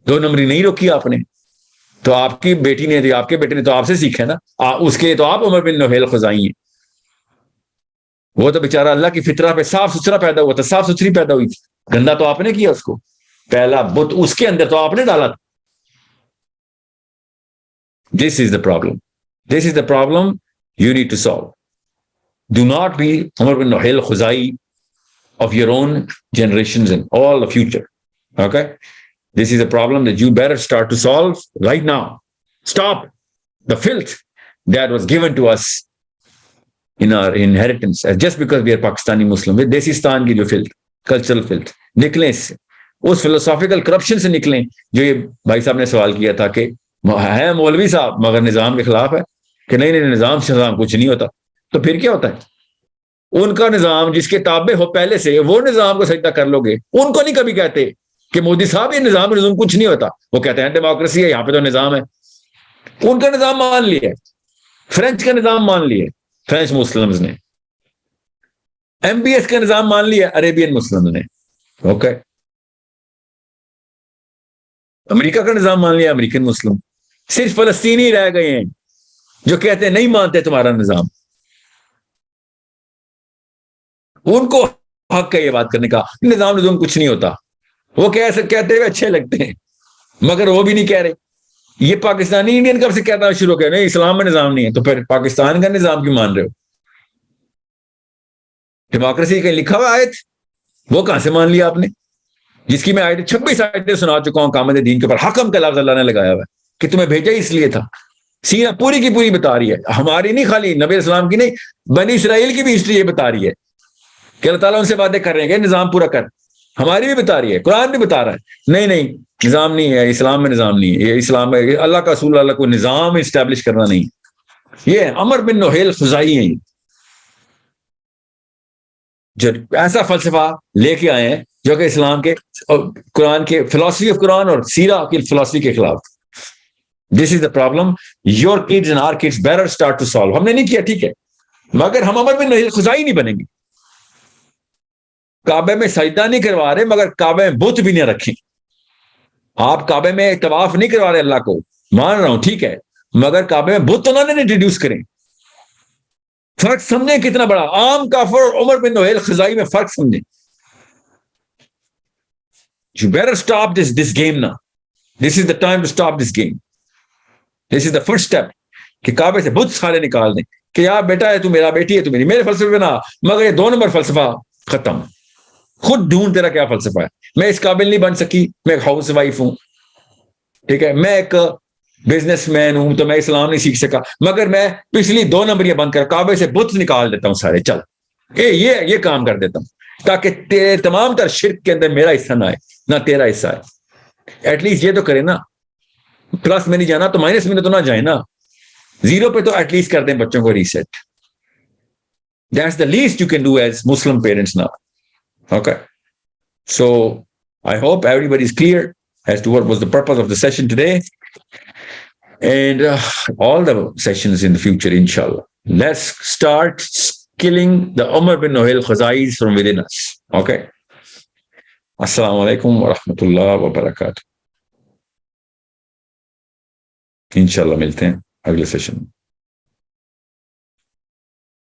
2 نمبری نہیں روکی آپ نے. تو آپ کی بیٹی نے, آپ کے بیٹے نے تو آپ سے سیکھا نا, اس کے تو آپ عمر بن نوحیل خزائی ہیں. وہ تو بیچارہ اللہ کی فطرہ پہ صاف ستھرا پیدا ہوا تھا, صاف ستھری پیدا ہوئی تھی, گندا تو آپ نے کیا اس کو, پہلا بت اس کے اندر تو آپ نے ڈالا تھا. This is the problem. This is the problem you need to solve. Do not be Umar bin Nuhail Khuzai of your own generations and all the future. Okay? This is a problem that you better start to solve right now. Stop the filth that was given to us in our inheritance. Just because we are Pakistani Muslim, with Desistan ki jo filth, cultural filth, نکلیں اس سے, اس philosophical corruption سے نکلیں جو یہ بھائی صاحب نے سوال کیا تھا کہ ہے مولوی صاحب مگر نظام کے خلاف ہے, کہ نہیں نظام سے نظام کچھ نہیں ہوتا. تو پھر کیا ہوتا ہے؟ ان کا نظام جس کے تابع ہو پہلے سے, وہ نظام کو سجدہ کر لو گے. ان کو نہیں کبھی کہتے کہ مودی صاحب یہ نظام کچھ نہیں ہوتا, وہ کہتے ہیں ڈیموکریسی ہے, یہاں پہ تو نظام ہے. ان کا نظام مان لیا, فرینچ کا نظام مان لیا فرینچ مسلمز نے, MBS کا نظام مان لیا عربین مسلمز نے. اوکے, امریکہ کا نظام مان لیا امریکن مسلم. صرف فلسطینی رہ گئے ہیں جو کہتے ہیں نہیں مانتے تمہارا نظام. ان کو حق ہے یہ بات کرنے کا, نظام کچھ نہیں ہوتا. وہ کہتے ہوئے اچھے لگتے ہیں مگر وہ بھی نہیں کہہ رہے. یہ پاکستانی انڈین کب سے کہتا شروع کر نہیں اسلام میں نظام نہیں ہے, تو پھر پاکستان کا نظام کیوں مان رہے ہو؟ ڈیموکریسی کا لکھا ہوا آیت وہ کہاں سے مان لیا آپ نے, جس کی میں 26 آیتیں سنا چکا ہوں کامل دین کے اوپر. حکم کا لفظ اللہ نے لگایا ہوا ہے کہ تمہیں بھیجا اس لیے تھا. سیرہ پوری کی پوری بتا رہی ہے, ہماری نہیں خالی نبی اسلام کی نہیں, بنی اسرائیل کی بھی ہسٹری یہ بتا رہی ہے کہ اللہ تعالیٰ ان سے باتیں کر رہے ہیں کہ نظام پورا کر. ہماری بھی بتا رہی ہے, قرآن بھی بتا رہا ہے نہیں نظام نہیں ہے, اسلام میں نظام نہیں ہے. یہ اسلام میں اللہ کا رسول اللہ کو نظام اسٹیبلش کرنا نہیں. یہ عمر بن نوحیل خزائی ہیں جو ایسا فلسفہ لے کے آئے ہیں جو کہ اسلام کے اور قرآن کے فلسفی آف قرآن اور سیرہ کی فلسفی کے خلاف. This is the problem your kids and our kids better start to solve. ہم نے نہیں کیا ٹھیک ہے, مگر ہم عمر بن نوحیل خزائی نہیں بنیں گے. کعبے میں سجدہ نہیں کروا رہے مگر کعبے میں بت بھی نہ رکھیں. آپ کعبے میں طواف نہیں کروا رہے اللہ کو, مان رہا ہوں ٹھیک ہے, مگر کعبے میں بت تو نہ انٹروڈیوس کریں. فرق سمجھیں کتنا بڑا. عام کافر اور عمر بن نوحیل خزائی میں فرق سمجھیں. You better stop this game now. This is the time to stop this game. This is the first step. کہ کعبے سے بت سارے نکال دیں کہ یار بیٹا ہے تو میرا, بیٹی ہے تو میری, میرے فلسفے نہ, مگر یہ 2 نمبر فلسفہ ختم. خود ڈھونڈ تیرا کیا فلسفہ ہے. میں اس قابل نہیں بن سکی, میں ایک ہاؤس وائف ہوں, ٹھیک ہے, میں ایک بزنس مین ہوں تو میں اسلام نہیں سیکھ سکا, مگر میں پچھلی 2 نمبریاں بند کر کعبے سے بت نکال دیتا ہوں سارے. چل یہ کام کر دیتا ہوں تاکہ تیرے تمام تر شرک کے اندر میرا حصہ نہ آئے نہ تیرا حصہ ہے. ایٹ لیسٹ یہ تو کرے نا, پلس میں نہیں جانا تو مائنس میں تو نہ جائے نا, 0 پہ تو ایٹ لیسٹ کر دیں بچوں کو reset. That's the least you can do as Muslim parents now. Okay. So I hope everybody is clear as to what was the purpose of the session today and all the sessions in the future, inshallah. Let's start killing the Umar bin Nuhail Khazais from within us. Okay. Assalamu alaikum wa rahmatullah wa barakatuh. Inshallah milte hain agle session.